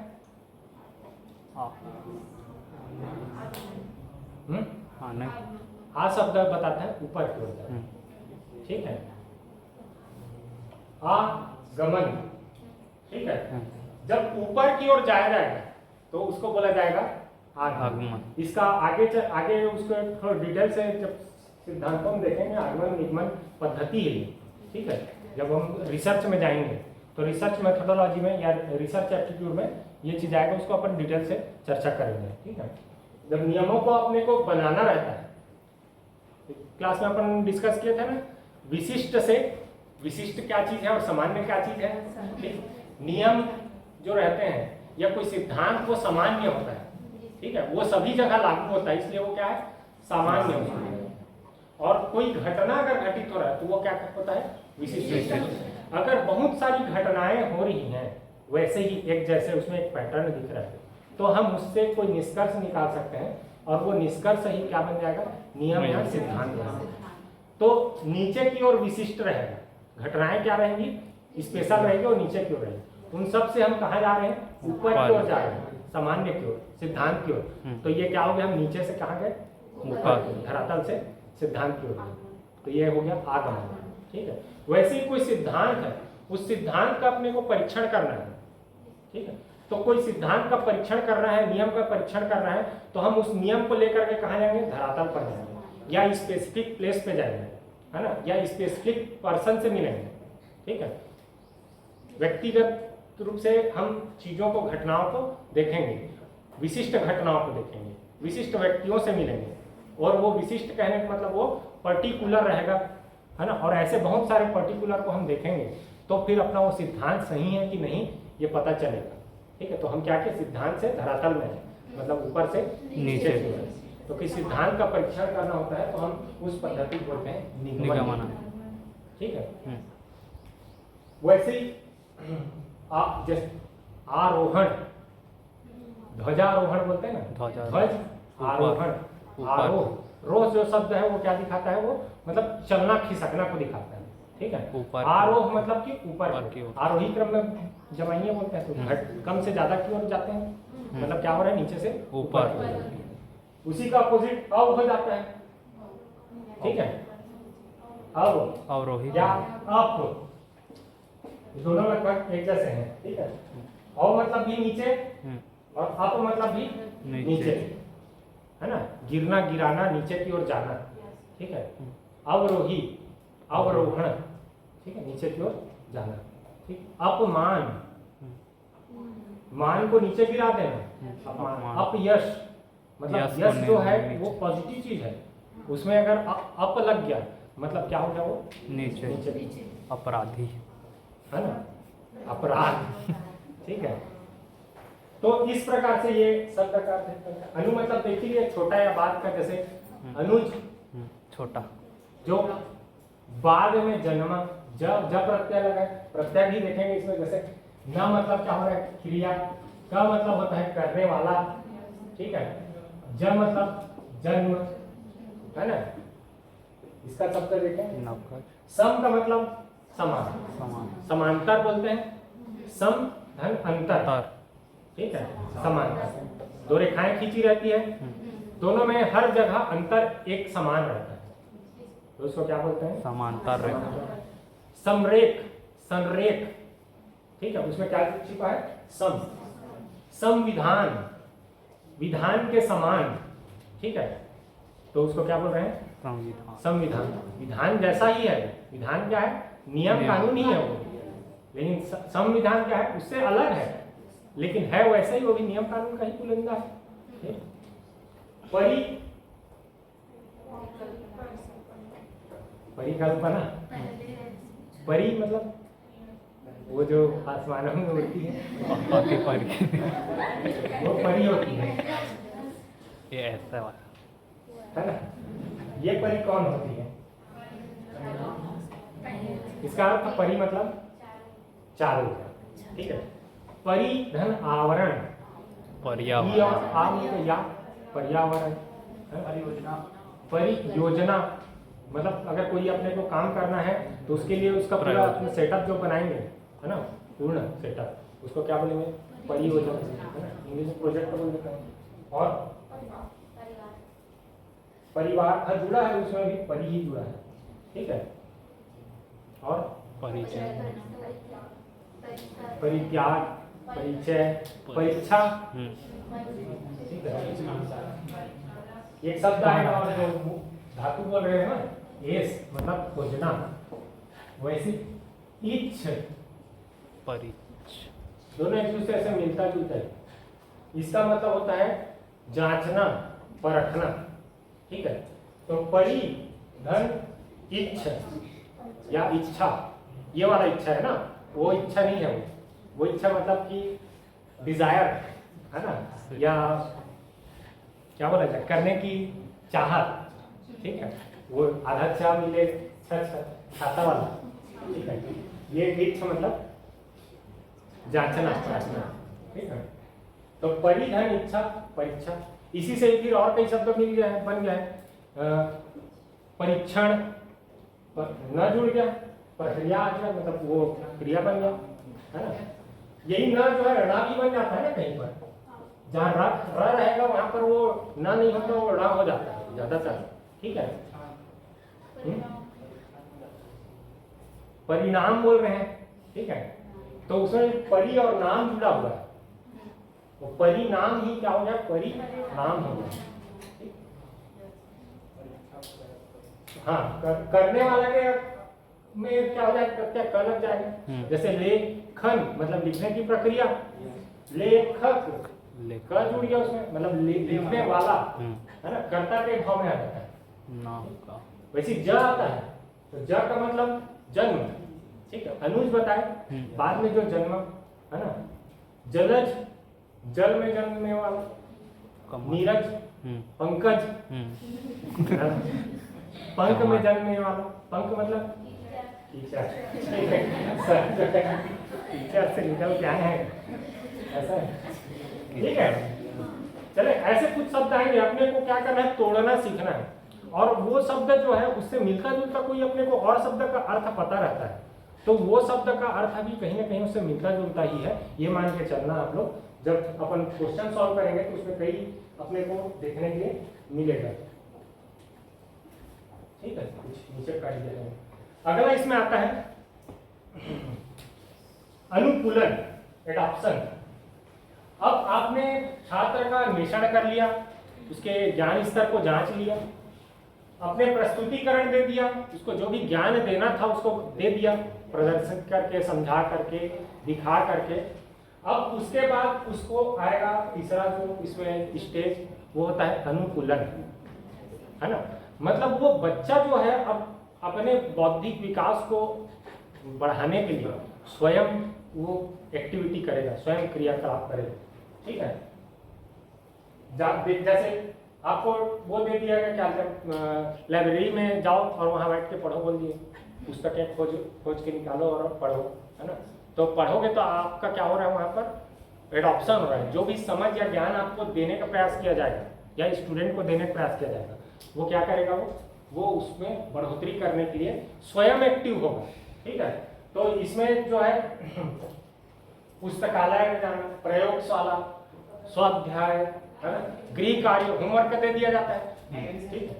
आने आ शब्द बताता है ऊपर की ओर जाना, ठीक है, आगमन, ठीक है। जब ऊपर की ओर जाया जाएगा तो उसको बोला जाएगा आगमन। इसका आगे उसको थोड़ा डिटेल से जब सिद्धांतों में देखेंगे, आगमन निगमन पद्धति है ये, ठीक है। जब हम रिसर्च में जाएंगे तो रिसर्च मेथोडोलॉजी में या रिसर्च एप्टीट्यूड में ये चीज आएगा, उसको अपन डिटेल से चर्चा करेंगे, ठीक है। जब नियमों को अपने को बनाना रहता है, क्लास में अपन डिस्कस किए थे ना, विशिष्ट से, विशिष्ट क्या चीज है और सामान्य क्या चीज है, ठीक? नियम जो रहते हैं या कोई सिद्धांत वो सामान्य होता है, ठीक है, वो सभी जगह लागू होता है, इसलिए वो क्या है, सामान्य होता है। और कोई घटना अगर घटित हो रहा है तो वो क्या होता है, विशिष्ट। अगर बहुत सारी घटनाएं हो रही हैं वैसे ही एक जैसे, उसमें एक पैटर्न दिख रहा है, तो हम उससे कोई निष्कर्ष निकाल सकते हैं और वो निष्कर्ष ही क्या बन जाएगा, नियम या सिद्धांत। तो नीचे की ओर विशिष्ट रहेगा, घटनाएं क्या रहेंगी, स्पेशल रहेगी, और नीचे की ओर रहेगी। उन सब से हम कहाँ जा रहे हैं, ऊपर की ओर जा रहे हैं, सामान्य की ओर, सिद्धांत की ओर। तो ये क्या हो गया, हम नीचे से कहाँ गए, ऊपर, धरातल से सिद्धांत की ओर। तो ये हो गया आगमन, ठीक है। वैसे ही कोई सिद्धांत है, उस सिद्धांत का अपने को परीक्षण करना है, ठीक है। तो कोई सिद्धांत का परीक्षण करना है, नियम का परीक्षण करना है, तो हम उस नियम को लेकर के कहाँ जाएंगे, धरातल पर जाएंगे या स्पेसिफिक प्लेस पे जाएंगे, है ना, या स्पेसिफिक पर्सन से मिलेंगे, ठीक है। व्यक्तिगत रूप से हम चीजों को, घटनाओं को देखेंगे, विशिष्ट घटनाओं को देखेंगे, विशिष्ट व्यक्तियों से मिलेंगे, और वो विशिष्ट कहने का मतलब वो पर्टिकुलर रहेगा, है ना। और ऐसे बहुत सारे पर्टिकुलर को हम देखेंगे तो फिर अपना वो सिद्धांत सही है कि नहीं ये पता चलेगा, ठीक है। तो हम क्या के सिद्धांत से धरातल में है, मतलब ऊपर से नीचे की ओर। तो किसी सिद्धांत का परीक्षण करना होता है तो हम उस पद्धति को बोलते हैं निगमन, ठीक है। वैसे ही आप जैसे आरोहण, ध्वजारोहण बोलते हैं ना, ध्वज आरोहण, आरोह, रोह जो शब्द है वो क्या दिखाता है, वो मतलब चलना खिसकना को दिखाता है, ठीक है। आरोह मतलब कि ऊपर की ओर, आरोही क्रम में जमाइए बोलते हैं, तो घट कम से ज्यादा की ओर जाते हैं, मतलब क्या हो रहा है, नीचे से ऊपर। उसी का अपोजिट अव हो जाता है, ठीक है, अव अवरोही या अप, दोनों लगभग एक जैसे हैं, ठीक है। अव मतलब भी नीचे और अप मतलब भी नीचे, है ना, गिरना, गिराना, नीचे की ओर जाना, ठीक है। अवरोही, अवरोहण, ठीक है, नीचे की ओर जाना, ठीक। अपमान, मान को नीचे गिरा देना, अपमान। अपयश मतलब यश जो है वो पॉजिटिव चीज है, उसमें अगर अप लग गया मतलब क्या हो गया, वो नीचे। अपराधी, है ना, अपराध, ठीक है। तो इस प्रकार से ये शब्द का अनु मतलब देखिए छोटा या बाद का, जैसे अनुज छोटा, जो बाद में जन्मा, जब प्रत्यय लगा, प्रत्यय भी देखेंगे इसमें, जैसे न मतलब क्या हो रहा है, क्रिया, का मतलब होता है करने वाला, ठीक है। ज मतलब जन्म, है ना, इसका शब्द देखें। सम का मतलब समान, समांतर बोलते हैं, सम धन अंतर, ठीक है, समांतर। दो रेखाएं खींची रहती है, दोनों में हर जगह अंतर एक समान रहता है, तो उसको क्या बोलते हैं, समांतर रेखा। समरेख, संरेख, ठीक है, उसमें क्या छिपा है? सम, संविधान, विधान के समान, ठीक है, तो उसको क्या बोल रहे हैं? संविधान। संविधान। विधान जैसा ही है, विधान क्या है? नियम कानून ही है वो, लेकिन संविधान क्या है? उससे अलग है, लेकिन है वैसे ही, वो भी नियम कानून का ही पुलिंदा है। परिकल्पना, परी मतलब वो जो आसमानों में उड़ती है, बाकी परी वो परी होती है ये ऐसा वाला ना? ये परी कौन होती है? इसका अर्थ परी मतलब चारों, ठीक है। परी धन आवरण, पर्यावरण, या पर्यावरण, परियोजना मतलब अगर कोई अपने को काम करना है तो उसके लिए उसका पूरा अपना सेटअप जो बनाएंगे, है ना, पूर्ण सेटअप, उसको क्या बोलेंगे? परियोजना, है ना, इंग्लिश में प्रोजेक्ट बोल देते हैं। और परिवार का जुड़ा है, उसमें भी परि ही जुड़ा है, ठीक है। और परिचय, परित्याग, परिचय, परीक्षा, ठीक है। एक शब्द आएगा और जो धातु बोल रहे हैं ना, एस मतलब खोजना, वैसे इच्छ, दोनों एक दूसरे से मिलता जुलता है। इसका मतलब होता है जांचना, परखना, ठीक है। तो परि धन इच्छ या इच्छा, ये वाला इच्छा है ना, वो इच्छा नहीं है, वो इच्छा मतलब कि डिजायर, है ना, या क्या बोला जाए, करने की चाहत, ठीक है। वो आधा चाह मिले छाता वाला, ठीक है। ये इच्छा मतलब जांचना, परखना, ठीक है। तो परिधन इच्छा, परीक्षा, इसी से फिर और कई शब्द मिल गया है, बन गया है। परीक्षण न जुड़ गया, प्रक्रिया आ गया, मतलब वो क्रिया बन गया, है ना। यही न जो है ऋणा भी बन जाता है ना कहीं पर, जहाँ र रहेगा वहां पर वो न नहीं होता, वो ऋणा हो जाता है ज्यादातर, ठीक है। परिणाम बोल रहे हैं, ठीक है, तो उसमें परि और नाम जुड़ा हुआ है, तो परिणाम ही क्या हो गया? परिणाम हो गया। हाँ, करने वाला के में क्या हो जाएगा? प्रत्यय क लग जाएगा। जैसे लेखन मतलब लिखने की प्रक्रिया, लेखक क जुड़ गया उसमें, मतलब लिखने वाला, है ना, कर्ता के भाव में आ जाता है, नाम का। वैसे ज आता है, तो ज का मतलब जन्म, ठीक है। अनुज बताए बाद में जो जन्म, है ना, जलज जल में जन्मने वाला, नीरज पंकज, पंख में जन्मने वाला, पंख मतलब टीचर, टीचर से निकल के आए हैं, ऐसा है, ठीक है। चले, ऐसे कुछ शब्द आएंगे, अपने को क्या करना है? तोड़ना सीखना है, और वो शब्द जो है उससे मिलता जुलता कोई अपने को और शब्द का अर्थ पता रहता है, तो वो शब्द का अर्थ भी कहीं ना कहीं उससे मिलता जुलता ही है, ये मान के चलना आप लोग। जब अपन क्वेश्चन सॉल्व करेंगे तो उसमें कई अपने को देखने के लिए मिलेगा, ठीक है। कुछ नीचे काट दिया। अगला इसमें आता है अनुकूलन, एडॉप्शन। अब आपने छात्र का अन्वेषण कर लिया, उसके ज्ञान स्तर को जांच लिया, अपने प्रस्तुतिकरण दे दिया, उसको जो भी ज्ञान देना था उसको दे दिया, प्रदर्शन करके, समझा करके, दिखा करके। अब उसके बाद उसको आएगा तीसरा जो इसमें स्टेज, वो होता है अनुकूलन, है ना। मतलब वो बच्चा जो है अब अपने बौद्धिक विकास को बढ़ाने के लिए स्वयं वो एक्टिविटी करेगा, स्वयं क्रियाकलाप करेगा, ठीक है। जैसे आपको वो दे दिया गया क्या, लाइब्रेरी में जाओ और वहाँ बैठ के पढ़ो बोल दिए, पुस्तकें खोज के निकालो और पढ़ो, है ना। तो पढ़ोगे तो आपका क्या हो रहा है? वहाँ पर एडॉप्शन हो रहा है। जो भी समझ या ज्ञान आपको देने का प्रयास किया जाएगा या स्टूडेंट को देने का प्रयास किया जाएगा, वो क्या करेगा? वो उसमें बढ़ोतरी करने के लिए स्वयं एक्टिव होगा, ठीक है। तो इसमें जो है पुस्तकालय में जाना, प्रयोगशाला, स्वाध्याय, है ना, गृह कार्य, होमवर्क दे दिया जाता है, ठीक है,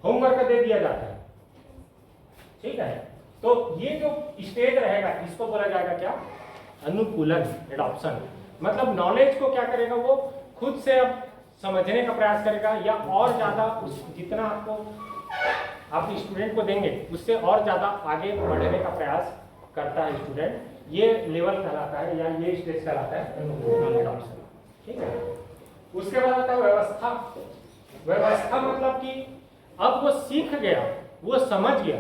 होमवर्क दे दिया जाता है, ठीक है। तो ये जो स्टेज रहेगा इसको बोला जाएगा क्या, अनुकूलन, एडॉप्शन। मतलब नॉलेज को क्या करेगा, वो खुद से अब समझने का प्रयास करेगा, या और ज्यादा जितना आपको आप स्टूडेंट को देंगे उससे और ज्यादा आगे बढ़ने का प्रयास करता है स्टूडेंट। ये लेवल कहलाता है या ये स्टेज कहलाता है अनुकूलन, एडॉप्शन। ठीक है। उसके बाद आता है व्यवस्था। व्यवस्था मतलब कि अब वो सीख गया, वो समझ गया,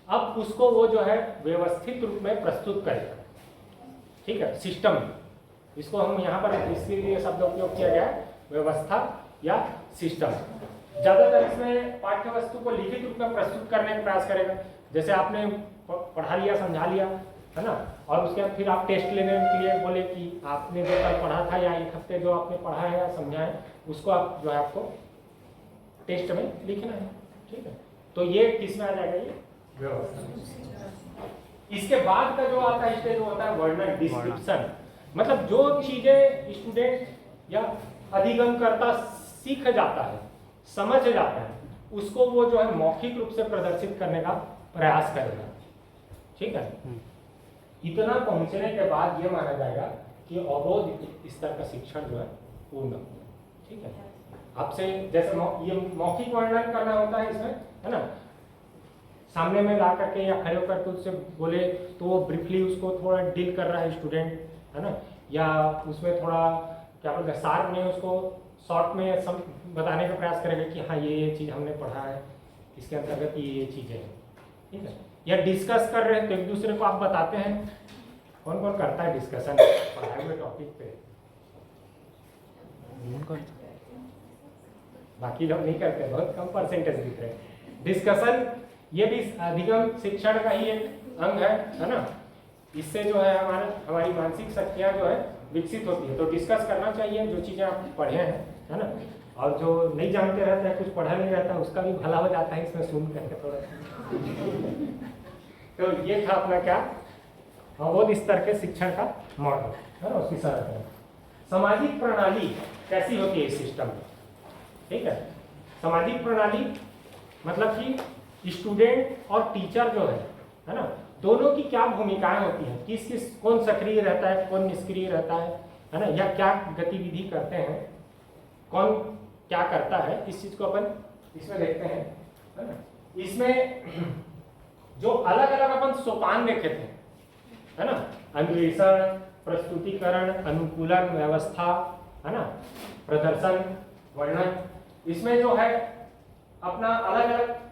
अब उसको वो जो है व्यवस्थित रूप में प्रस्तुत करेगा। ठीक है, सिस्टम, इसको हम यहाँ पर इसके लिए शब्द उपयोग किया गया है, व्यवस्था या सिस्टम। ज्यादातर इसमें पाठ्य वस्तु को लिखित रूप में प्रस्तुत करने का प्रयास करेगा। जैसे आपने पढ़ा लिया, समझा लिया, है ना, और उसके बाद फिर आप टेस्ट लेने के लिए बोले कि आपने जो कल पढ़ा था या एक हफ्ते जो आपने पढ़ा है या समझा है उसको आप जो है आपको टेस्ट में लिखना है। ठीक है, तो ये किस में आ जाएगा, ये व्यवस्था। इसके बाद का जो आता है स्टेज होता है वर्णन, डिस्क्रिप्शन। मतलब जो चीजें स्टूडेंट या अधिगम करता सीख जाता है, समझ जाता है, उसको वो जो है मौखिक रूप से प्रदर्शित करने का प्रयास करेगा। ठीक है, इतना पहुंचने के बाद ये माना जाएगा कि अवरोध स्तर का शिक्षण जो है पूर्ण हो। ठीक है, आपसे जैसे ये मौखिक वर्णन करना होता है इसमें, है ना, सामने में ला करके या खड़े होकर के उससे बोले तो वो ब्रीफली उसको थोड़ा डील कर रहा है स्टूडेंट, है ना, या उसमें थोड़ा क्या बोलते हैं सार में उसको शॉर्ट में बताने का प्रयास करेगा कि हाँ ये चीज़ हमने पढ़ा है, इसके अंतर्गत ये चीज़ें हैं। ठीक है, या डिस्कस कर रहे हैं तो एक दूसरे को आप बताते हैं। कौन कौन करता है डिस्कशन पढ़ाए हुए टॉपिक पे? बाकी लोग नहीं करते, बहुत कम परसेंटेज दिख रहे हैं। डिस्कशन ये भी अधिगम शिक्षण का ही एक अंग है ना। इससे जो है हमारी मानसिक शक्तियाँ जो है विकसित होती है। तो डिस्कस करना चाहिए जो चीज़ें आप पढ़े हैं, है ना, और जो नहीं जानते रहते हैं, कुछ पढ़ा नहीं रहता, उसका भी भला हो जाता है इसमें सुन करके थोड़ा। तो ये था अपना क्या, अवरोध स्तर के शिक्षण का मॉडल, है ना, उसकी सरल। सामाजिक प्रणाली कैसी होती है इस सिस्टम में? ठीक है, सामाजिक प्रणाली मतलब कि स्टूडेंट और टीचर जो है ना, दोनों की क्या भूमिकाएं होती हैं, किस कौन सक्रिय रहता है, कौन निष्क्रिय रहता है ना, या क्या गतिविधि करते हैं, कौन क्या करता है, इस चीज को अपन इसमें देखते हैं, है ना। इसमें जो अलग अलग अपन सोपान देखे थे, है ना, अन्वेषण, प्रस्तुतिकरण, अनुकूलन, व्यवस्था, है ना, प्रदर्शन, वर्णन, इसमें जो है अपना अलग अलग,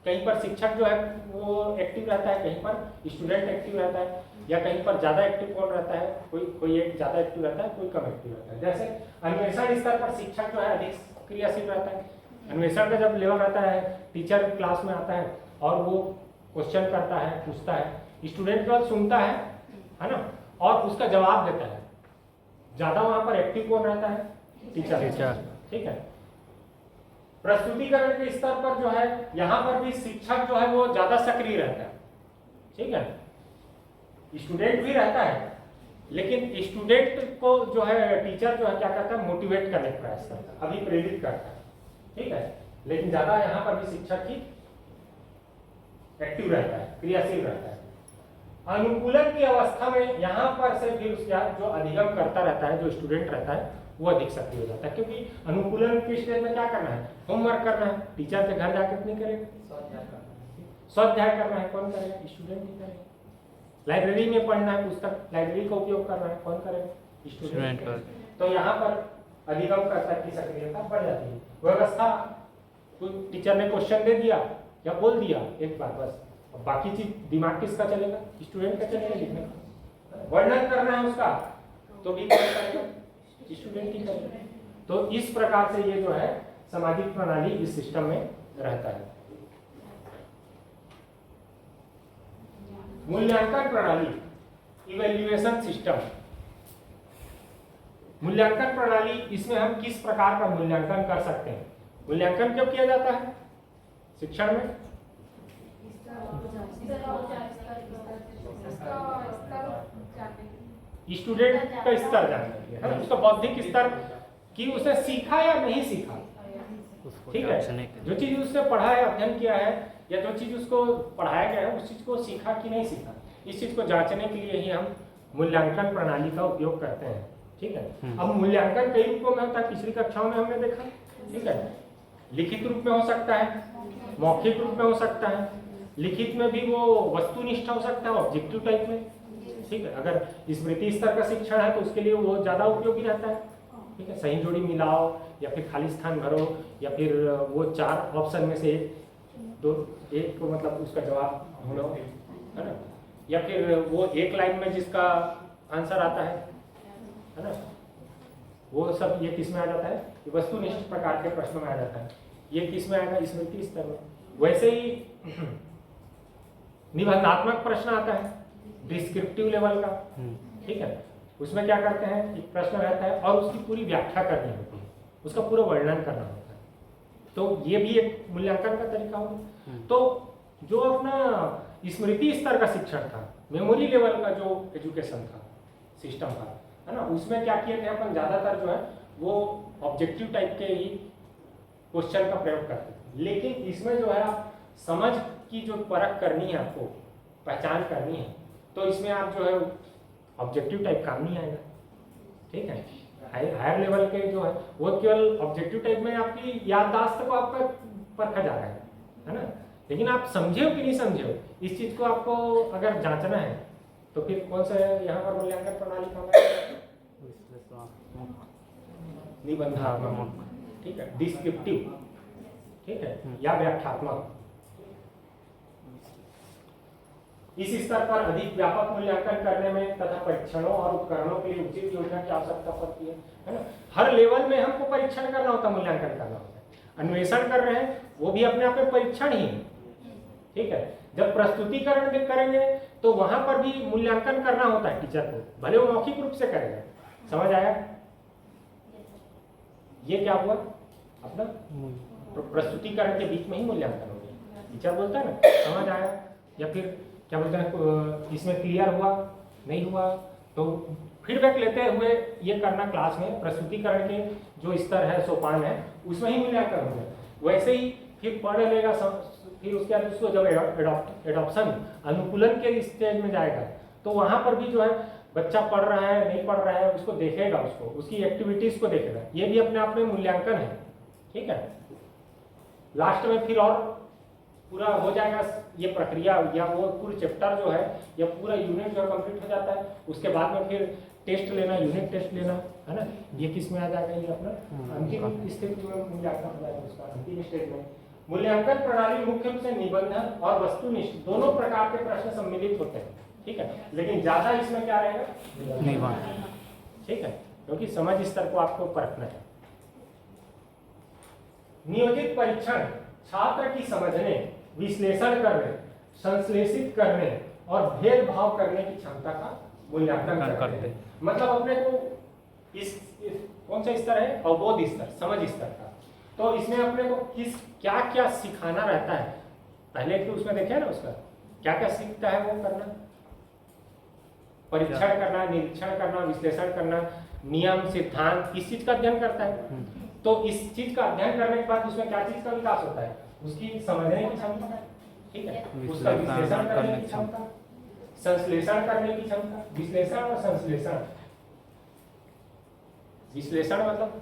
कहीं पर शिक्षक जो है वो एक्टिव रहता है, कहीं पर स्टूडेंट एक्टिव रहता है, या कहीं पर ज़्यादा एक्टिव कौन रहता है, कोई एक ज़्यादा एक्टिव रहता है, कोई कम एक्टिव रहता है। जैसे अन्वेषण स्तर पर शिक्षक जो है अधिक क्रियाशील रहता है। अन्वेषण का जब लेवल रहता है, टीचर क्लास में आता है और वो क्वेश्चन करता है, पूछता है, स्टूडेंट को सुनता है ना, और उसका जवाब देता है। ज़्यादा वहाँ पर एक्टिव कौन रहता है? टीचर। ठीक है। प्रस्तुतिकरण के स्तर पर जो है यहाँ पर भी शिक्षक जो है वो ज्यादा सक्रिय रहता है। ठीक है, स्टूडेंट भी रहता है, लेकिन स्टूडेंट को जो है टीचर जो है क्या करता है, मोटिवेट करने का प्रयास करता है, अभिप्रेरित करता है। ठीक है, लेकिन ज्यादा यहाँ पर भी शिक्षक ही एक्टिव रहता है, क्रियाशील रहता है। अनुकूलन की अवस्था में यहाँ पर से फिर उसका जो अधिगम करता रहता है, जो स्टूडेंट रहता है, वो अधिक सक्रिय हो जाता है। क्योंकि अनुकूलन के स्टेज में क्या करना है, होमवर्क करना है। टीचर से घर जाकर नहीं करेगा, स्वाध्याय करना है, कौन करेगा? स्टूडेंट ही करेगा। लाइब्रेरी में पढ़ना है पुस्तक, लाइब्रेरी का उपयोग करना है, कौन करेगा? स्टूडेंट। तो यहाँ पर अधिगमकर्ता की सक्रियता बढ़ जाती है। व्यवस्था, कोई टीचर ने क्वेश्चन दे दिया या बोल दिया एक बार बस, बाकी चीज दिमाग किसका चलेगा? स्टूडेंट का चलेगा लिखने का। वर्णन करना है उसका तो भी स्टूडेंट ही करेगा। तो इस प्रकार से ये जो है सामाजिक प्रणाली इस सिस्टम में रहता है। मूल्यांकन प्रणाली, इवैल्यूएशन सिस्टम। मूल्यांकन प्रणाली, इसमें हम किस प्रकार का मूल्यांकन कर सकते हैं? मूल्यांकन क्यों किया जाता है शिक्षण में? स्टूडेंट का स्तर जानने के लिए, है ना, उसका बौद्धिक स्तर कि उसने सीखा या नहीं सीखा। ठीक है, जो चीज उसने पढ़ा है, अध्ययन किया है, या जो चीज़ उसको पढ़ाया गया है उस चीज़ को सीखा कि नहीं सीखा, इस चीज़ को जांचने के लिए ही हम मूल्यांकन प्रणाली का उपयोग करते हैं। ठीक है। अब मूल्यांकन कई रूपों में होता है, पिछली कक्षाओं में हमने देखा। ठीक है, लिखित रूप में हो सकता है, मौखिक रूप में हो सकता है, लिखित में भी वो वस्तुनिष्ठ हो सकता है, ऑब्जेक्टिव टाइप में। ठीक है, अगर स्मृति स्तर का शिक्षण है तो उसके लिए वो ज़्यादा उपयोगी रहता है। ठीक है, सही जोड़ी मिलाओ या फिर खाली स्थान भरो या फिर वो 4 ऑप्शन में से एक को मतलब उसका जवाब ढूंढो, है ना, या फिर वो एक लाइन में जिसका आंसर आता है ना, वो सब ये किस में आ जाता है, ये वस्तुनिष्ठ प्रकार के प्रश्नों में आ जाता है। ये किस में आएगा, स्मृति स्तर में। वैसे ही निबंधात्मक प्रश्न आता है डिस्क्रिप्टिव लेवल का। ठीक है, उसमें क्या करते हैं, एक प्रश्न रहता है और उसकी पूरी व्याख्या करनी होती है, उसका पूरा वर्णन करना होता है, तो ये भी एक मूल्यांकन का तरीका होगा। तो जो अपना स्मृति स्तर का शिक्षण था, मेमोरी लेवल का जो एजुकेशन था, सिस्टम था, है ना, उसमें क्या किए थे अपन, ज़्यादातर जो है वो ऑब्जेक्टिव टाइप के ही क्वेश्चन का प्रयोग करते थे। लेकिन इसमें जो है आप समझ की जो परख करनी है, आपको पहचान करनी है, तो इसमें आप जो है ऑब्जेक्टिव टाइप काम नहीं आएगा। ठीक है, हायर लेवल के जो है वो केवल ऑब्जेक्टिव टाइप में आपकी याददाश्त को आपका परखा जा रहा है ना, लेकिन आप समझे हो कि नहीं समझे हो, इस चीज़ को आपको अगर जांचना है तो फिर कौन सा यहाँ पर मूल्यांकन प्रणाली काम आएगा, निबंधात्मक। ठीक है, डिस्क्रिप्टिव, ठीक है, या व्याख्यात्मक। इस स्तर पर अधिक व्यापक मूल्यांकन करने में तथा परीक्षणों और उपकरणों के लिए उचित योजना की आवश्यकता पड़ती है ना। हर लेवल में हमको परीक्षण करना होता है, मूल्यांकन करना होता है। अन्वेषण कर रहे हैं वो भी अपने आप में परीक्षण ही है। ठीक है, जब प्रस्तुतिकरण भी करेंगे तो वहां पर भी मूल्यांकन करना होता है टीचर को, भले वो मौखिक रूप से करेगा। समझ आया? ये क्या हुआ अपना प्रस्तुतिकरण के बीच में ही मूल्यांकन हो गया। टीचर बोलता है ना समझ आया, या फिर क्या बोलते हैं इसमें क्लियर हुआ नहीं हुआ, तो फीडबैक लेते हुए ये करना क्लास में। प्रस्तुतिकरण के जो स्तर है, सोपान है, उसमें ही मूल्यांकन हो गया। वैसे ही फिर पढ़ लेगा, फिर उसके बाद उसको जब एडॉप्शन अनुकूलन के स्टेज में जाएगा तो वहाँ पर भी जो है बच्चा पढ़ रहा है नहीं पढ़ रहा है उसको देखेगा, उसकी एक्टिविटीज को देखेगा। ये भी अपने आप में मूल्यांकन है। ठीक है, लास्ट में फिर और पूरा हो जाएगा ये प्रक्रिया, या वो पूरा चैप्टर जो है या पूरा यूनिट जो है कंप्लीट हो जाता है। उसके बाद में फिर टेस्ट लेना, यूनिट टेस्ट लेना, है ना, ये किस में आ जाएगा, ये अपना अंतिम स्टेज में मूल्यांकन हो जाएगा। उसका अंतिम स्टेज में मूल्यांकन प्रणाली मुख्य रूप से निबंधन और वस्तुनिष्ठ दोनों प्रकार के प्रश्न सम्मिलित होते हैं। ठीक है, लेकिन ज्यादा इसमें क्या रहेगा, निबंधन। ठीक है, क्योंकि समझ स्तर को आपको परखना है। नियोजित परीक्षण छात्र की समझने, विश्लेषण करने, संश्लेषित करने और भेदभाव करने की क्षमता का मूल्यांकन करते हैं। मतलब अपने को इस कौन सा स्तर है, अवबोध स्तर, समझ स्तर का। तो इसमें अपने को किस क्या क्या सिखाना रहता है, पहले तो उसमें देखे ना, उसका क्या क्या सीखता है वो करना, परीक्षण करना, निरीक्षण करना, विश्लेषण करना, नियम सिद्धांत, इस चीज का अध्ययन करता है। तो इस चीज का अध्ययन करने के बाद उसमें क्या चीज का विकास होता है, उसकी समझने की क्षमता, ठीक है, उसका विश्लेषण करने की क्षमता, संश्लेषण करने की क्षमता। विश्लेषण और संश्लेषण, विश्लेषण मतलब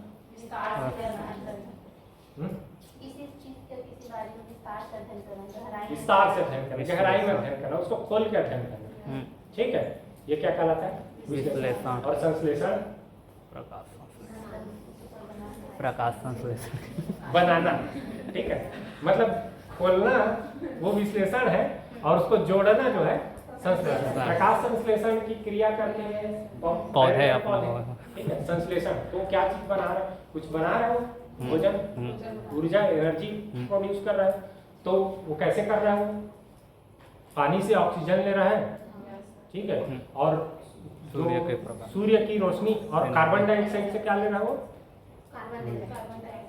विस्तार से अध्ययन करना, गहराई में अध्ययन करना, उसको खोल के अध्ययन करना। ठीक है, ये क्या कहलाता है, विश्लेषण। और संश्लेषण प्रकाश संश्लेषण बनाना। ठीक है, मतलब खोलना वो विश्लेषण है और उसको जोड़ना जो है संश्लेषण। प्रकाश संश्लेषण की क्रिया करते हैं पौधे अपना। ठीक है, संश्लेषण तो क्या चीज बना रहा है, कुछ बना रहा है, वो भोजन, ऊर्जा, एनर्जी प्रोड्यूस कर रहा है। तो वो कैसे कर रहा है, वो पानी से ऑक्सीजन ले रहा है, ठीक है, और सूर्य की रोशनी और कार्बन डाइऑक्साइड से क्या ले रहा है, वो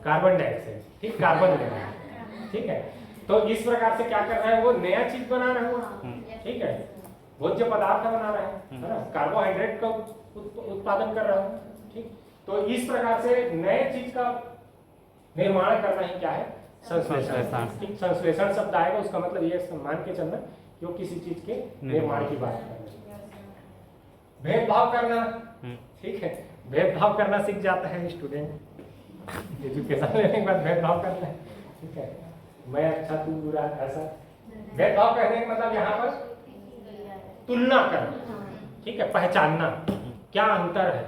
कार्बन डाइऑक्साइड, ठीक, कार्बन ले रहा है। ठीक है, तो इस प्रकार से क्या कर रहा है, वो नया चीज बना रहा है वो। ठीक है, भोज्य पदार्थ बना रहा है ना, कार्बोहाइड्रेट का उत्पादन कर रहा है। ठीक, तो इस प्रकार से नए चीज का निर्माण करना ही क्या है, संश्लेषण। ठीक, संश्लेषण शब्द आएगा उसका मतलब ये मान के चलना कि वो किसी चीज के निर्माण की बात कर रहे हैं। भेदभाव करना, ठीक है, भेदभाव करना सीख जाता है स्टूडेंट एजुकेशन लेने के बाद भेदभाव करना है, ठीक है, मैं अच्छा तू बुरा ऐसा। भेदभाव करने का मतलब यहाँ पर तुलना करना, ठीक है, पहचानना क्या अंतर है,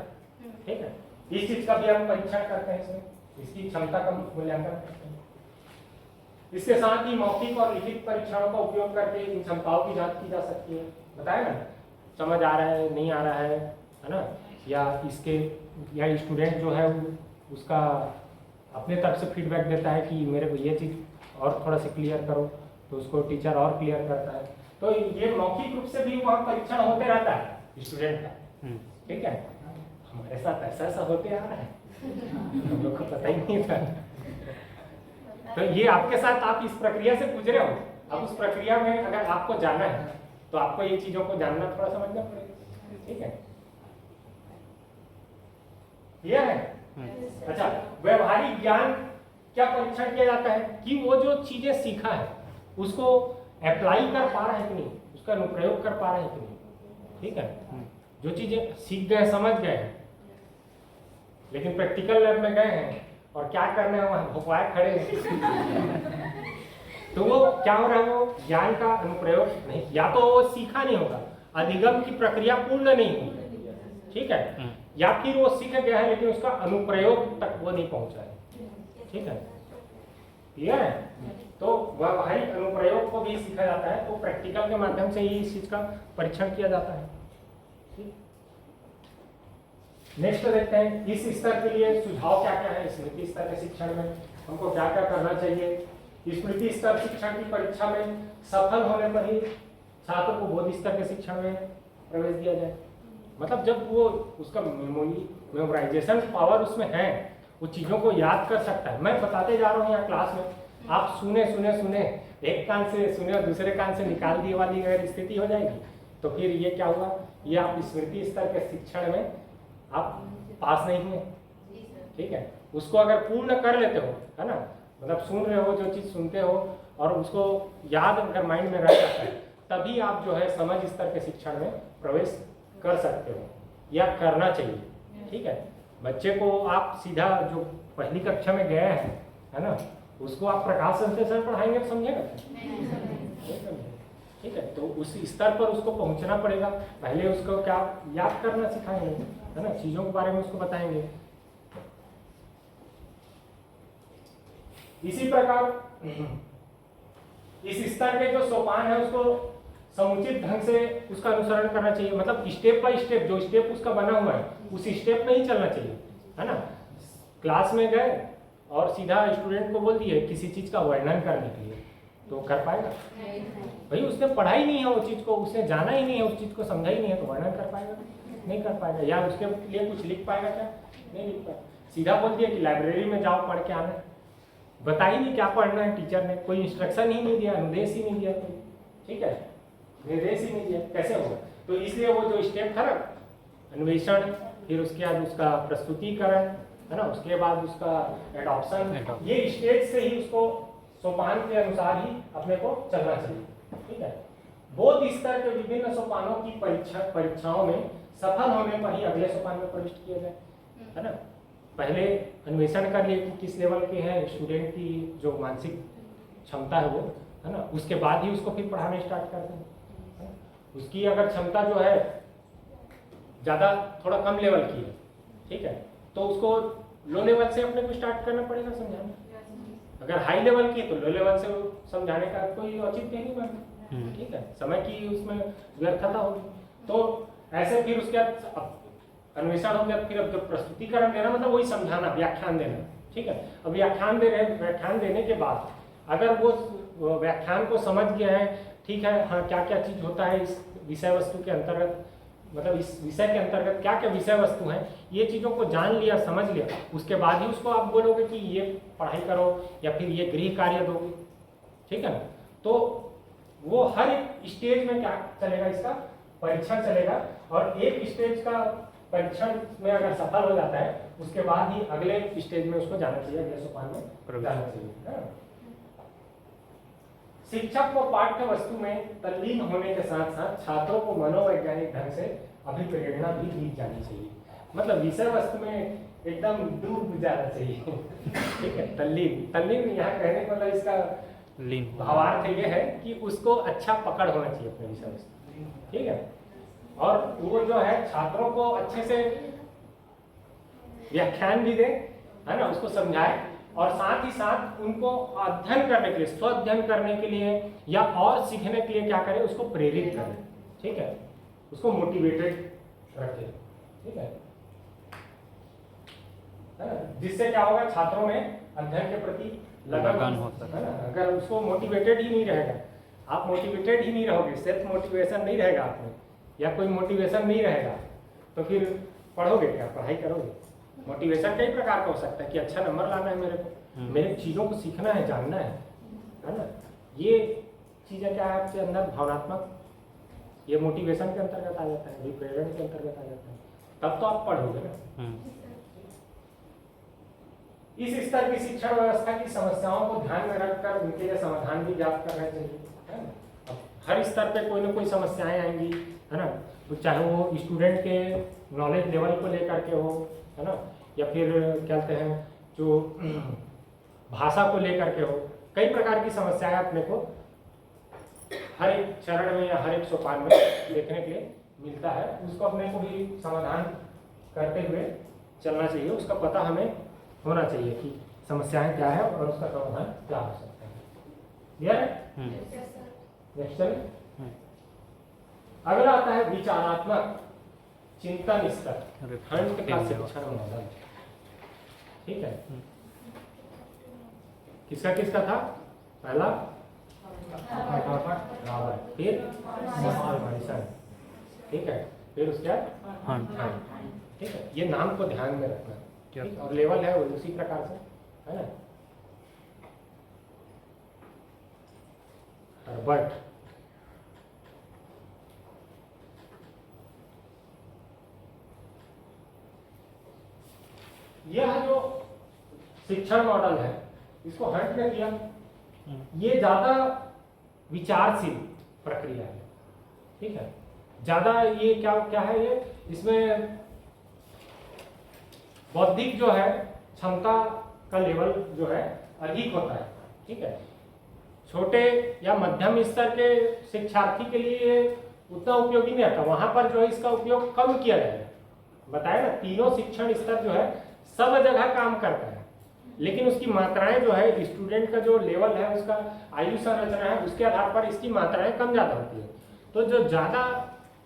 ठीक है, इस चीज का भी हम परीक्षण करते हैं इसमें, इसकी क्षमता का मूल्यांकन करते हैं। इसके साथ ही मौखिक और लिखित परीक्षणों का उपयोग करके इन क्षमताओं की जांच की जा सकती है। बताया ना, समझ आ रहा है नहीं आ रहा है ना, या इसके या स्टूडेंट जो है उसका अपने तरफ से फीडबैक देता है कि मेरे को ये चीज़ और थोड़ा सा क्लियर करो, तो उसको टीचर और क्लियर करता है। तो ये मौखिक रूप से भी वहाँ परीक्षण होते रहता है स्टूडेंट का, ठीक है। हमारे साथ ऐसा ऐसा होते आ रहा है, हम लोग को पता ही नहीं था। तो ये आपके साथ आप इस प्रक्रिया से गुजरे हो, अब उस प्रक्रिया में अगर आपको जाना है तो आपको ये चीजों को जानना थोड़ा समझना पड़ेगा, ठीक है। ये है अच्छा, व्यवहारिक ज्ञान क्या परीक्षण किया जाता है कि वो जो चीजें सीखा है उसको अप्लाई कर पा रहा है कि नहीं, उसका अनुप्रयोग कर पा रहा है कि नहीं, ठीक है। जो चीजें सीख गए समझ गए हैं लेकिन प्रैक्टिकल लैब में गए हैं और क्या करना है वहां भोपाए खड़े हैं तो वो क्या हो रहा है, वो ज्ञान का अनुप्रयोग नहीं, या तो वो सीखा नहीं होगा, अधिगम की प्रक्रिया पूर्ण नहीं होगी, ठीक है, या फिर वो सीख गया है लेकिन उसका अनुप्रयोग तक वो नहीं पहुंचा है, ठीक है, क्लियर है। तो व्यवहारिक अनुप्रयोग को भी सीखा जाता है, तो प्रैक्टिकल के माध्यम से ही इस चीज का परीक्षण किया जाता है। नेक्स्ट देखते हैं इस स्तर के लिए सुझाव क्या क्या है। स्मृति स्तर के शिक्षण में हमको क्या क्या करना चाहिए। स्मृति स्तर शिक्षण की परीक्षा में सफल होने पर ही छात्र को बोध स्तर के शिक्षण में प्रवेश दिया जाए, मतलब जब वो उसका मेमोराइजेशन पावर उसमें है, वो चीज़ों को याद कर सकता है। मैं बताते जा रहा हूँ यहाँ क्लास में, आप सुने सुने सुने एक कान से सुने और दूसरे कान से निकाल दिए वाली अगर स्थिति हो जाएगी तो फिर ये क्या हुआ, ये आप स्मृति स्तर के शिक्षण में आप पास नहीं हुए, ठीक है। उसको अगर पूर्ण कर लेते हो, है ना, मतलब सुन रहे हो, जो चीज़ सुनते हो और उसको याद अगर माइंड में रह जाता है, तभी आप जो है समझ स्तर के शिक्षण में प्रवेश कर सकते हो या करना चाहिए, ठीक है। बच्चे को आप सीधा जो पहली कक्षा में गए हैं, है ना, उसको आप प्रकाश संश्लेषण पढ़ाएंगे तो समझेगा, ठीक है। तो उस स्तर पर उसको पहुंचना पड़ेगा, पहले उसको क्या याद करना सिखाएंगे, है ना, चीज़ों के बारे में उसको बताएंगे। इसी प्रकार इस स्तर के जो सोपान है उसको समुचित ढंग से उसका अनुसरण करना चाहिए, मतलब स्टेप बाय स्टेप जो स्टेप उसका बना हुआ है उस स्टेप में ही चलना चाहिए, है ना। क्लास में गए और सीधा स्टूडेंट को बोल दिए किसी चीज़ का वर्णन करने के लिए, तो कर पाएगा भाई, उसने पढ़ा ही नहीं है वो चीज़ को, उसने जाना ही नहीं है उस चीज़ को, समझा ही नहीं है, तो वर्णन कर पाएगा नहीं कर पाएगा। या उसके लिए कुछ लिख पाएगा क्या, नहीं लिख पाएगा। सीधा बोल दिया कि लाइब्रेरी में जाओ पढ़ के आना, बता ही नहीं क्या पढ़ना है, टीचर ने कोई इंस्ट्रक्शन ही नहीं दिया, अनुदेश ही नहीं दिया कोई, ठीक है, निर्देश ही नहीं दिया, कैसे होगा। तो इसलिए वो जो स्टेप था ना, अन्वेषण, फिर उसके बाद उसका प्रस्तुतिकरण, है ना, उसके बाद उसका एडॉप्शन, ये स्टेज से ही उसको सोपान के अनुसार ही अपने को चलना चाहिए, ठीक है। बोध स्तर के विभिन्न सोपानों की परीक्षाओं में सफल होने पर ही अगले सोपान में प्रविष्ट किया जाए, है ना। पहले अन्वेषण कर लिए कि किस लेवल के हैं स्टूडेंट की जो मानसिक क्षमता है वो, है ना, उसके बाद ही उसको फिर पढ़ाना स्टार्ट करते हैं। उसकी अगर क्षमता जो है ज़्यादा थोड़ा कम लेवल की है, ठीक है, तो उसको लो लेवल से अपने को स्टार्ट करना पड़ेगा समझाना। अगर हाई लेवल की है तो लो लेवल से समझाने का कोई औचित्य नहीं बनता, ठीक है, समय की उसमें व्यर्थता होगी। तो ऐसे फिर उसके बाद अन्वेषण हो गया, फिर अब जब प्रस्तुतिकरण देना मतलब वही समझाना, व्याख्यान देना, ठीक है। अब व्याख्यान दे रहे हैं, व्याख्यान देने के बाद अगर वो व्याख्यान को समझ गया है, ठीक है, हाँ क्या क्या चीज़ होता है इस विषय वस्तु के अंतर्गत, मतलब इस विषय के अंतर्गत क्या क्या विषय वस्तु हैं, ये चीज़ों को जान लिया, समझ लिया, उसके बाद ही उसको आप बोलोगे कि ये पढ़ाई करो या फिर ये गृह कार्य दोगे, ठीक है ना। तो वो हर एक स्टेज में क्या चलेगा, इसका परीक्षण चलेगा, और एक स्टेज का परीक्षण में अगर सफल हो जाता है उसके बाद ही अगले स्टेज में उसको जाना चाहिए, अगले सोपान में जाना चाहिए, शिक्षक को पाठ्य वस्तु में तल्लीन होने के साथ साथ छात्रों को मनोवैज्ञानिक ढंग से अभिप्रेरणा भी दी जानी चाहिए। मतलब विषय वस्तु में एकदम डूब जाना चाहिए। ठीक है, तल्लीन यहाँ कहने का मतलब इसका लीन भावार्थ ये है कि उसको अच्छा पकड़ होना चाहिए अपने विषय वस्तु। ठीक है, और वो जो है छात्रों को अच्छे से व्याख्यान भी दे, है ना, उसको समझाए, और साथ ही साथ उनको अध्ययन करने के लिए, स्व अध्ययन करने के लिए या और सीखने के लिए क्या करे, उसको प्रेरित करे। ठीक है, उसको मोटिवेटेड रखे। ठीक है ना, जिससे क्या होगा, छात्रों में अध्ययन के प्रति लगन हो सकता है ना। अगर उसको मोटिवेटेड ही नहीं रहेगा, आप मोटिवेटेड ही नहीं रहोगे, सेल्फ मोटिवेशन नहीं रहेगा आप में, या कोई मोटिवेशन नहीं रहेगा, तो फिर पढ़ोगे क्या, पढ़ाई करोगे? मोटिवेशन कई प्रकार का हो सकता है कि अच्छा नंबर लाना है मेरे को, मेरे चीज़ों को सीखना है, जानना है ना। ये चीज़ें क्या है आपके अंदर भावनात्मक, ये मोटिवेशन के अंतर्गत आ जाता है, विप्रेरण के अंतर्गत आ जाता है, तब तो आप पढ़ोगे ना। इस स्तर की शिक्षण व्यवस्था की समस्याओं को ध्यान में रखकर उनके लिए समाधान भी ज्ञात करना चाहिए, है ना। अब हर स्तर पे कोई ना कोई समस्याएं आएंगी, है ना, तो चाहे वो स्टूडेंट के नॉलेज लेवल को लेकर के हो, है ना, या फिर क्या कहते हैं जो भाषा को लेकर के हो, कई प्रकार की समस्याएं अपने को हर एक चरण में या हर एक सोपान में देखने के लिए मिलता है। उसको अपने को भी समाधान करते हुए चलना चाहिए, उसका पता हमें होना चाहिए कि समस्याएं क्या है और उसका समाधान क्या हो सकता है। क्लियर है? नेक्स्ट चलिए, अगला आता है विचारात्मक चिंतन स्तर, खंड का शिक्षण मॉडल। ठीक है, किसका किसका था? पहला रॉबर्ट, फिर मॉरिसन, ठीक है, फिर उसके बाद ठीक है। ये नाम को ध्यान में रखना, ठीक, और लेवल है वो उसी प्रकार से, है ना। हर्बर्ट, यह जो शिक्षण मॉडल है इसको हंट ने किया, ये ज्यादा विचारशील प्रक्रिया है। ठीक है, ज्यादा ये क्या क्या है, ये इसमें बौद्धिक जो है क्षमता का लेवल जो है अधिक होता है। ठीक है, छोटे या मध्यम स्तर के शिक्षार्थी के लिए उतना उपयोगी नहीं आता, वहां पर जो है इसका उपयोग कम किया जाएगा। बताया ना, तीनों शिक्षण स्तर जो है सब जगह काम करता है, लेकिन उसकी मात्राएं जो है, स्टूडेंट का जो लेवल है, उसका आयु संरचना है, उसके आधार पर इसकी मात्राएं कम ज्यादा होती है। तो जो ज्यादा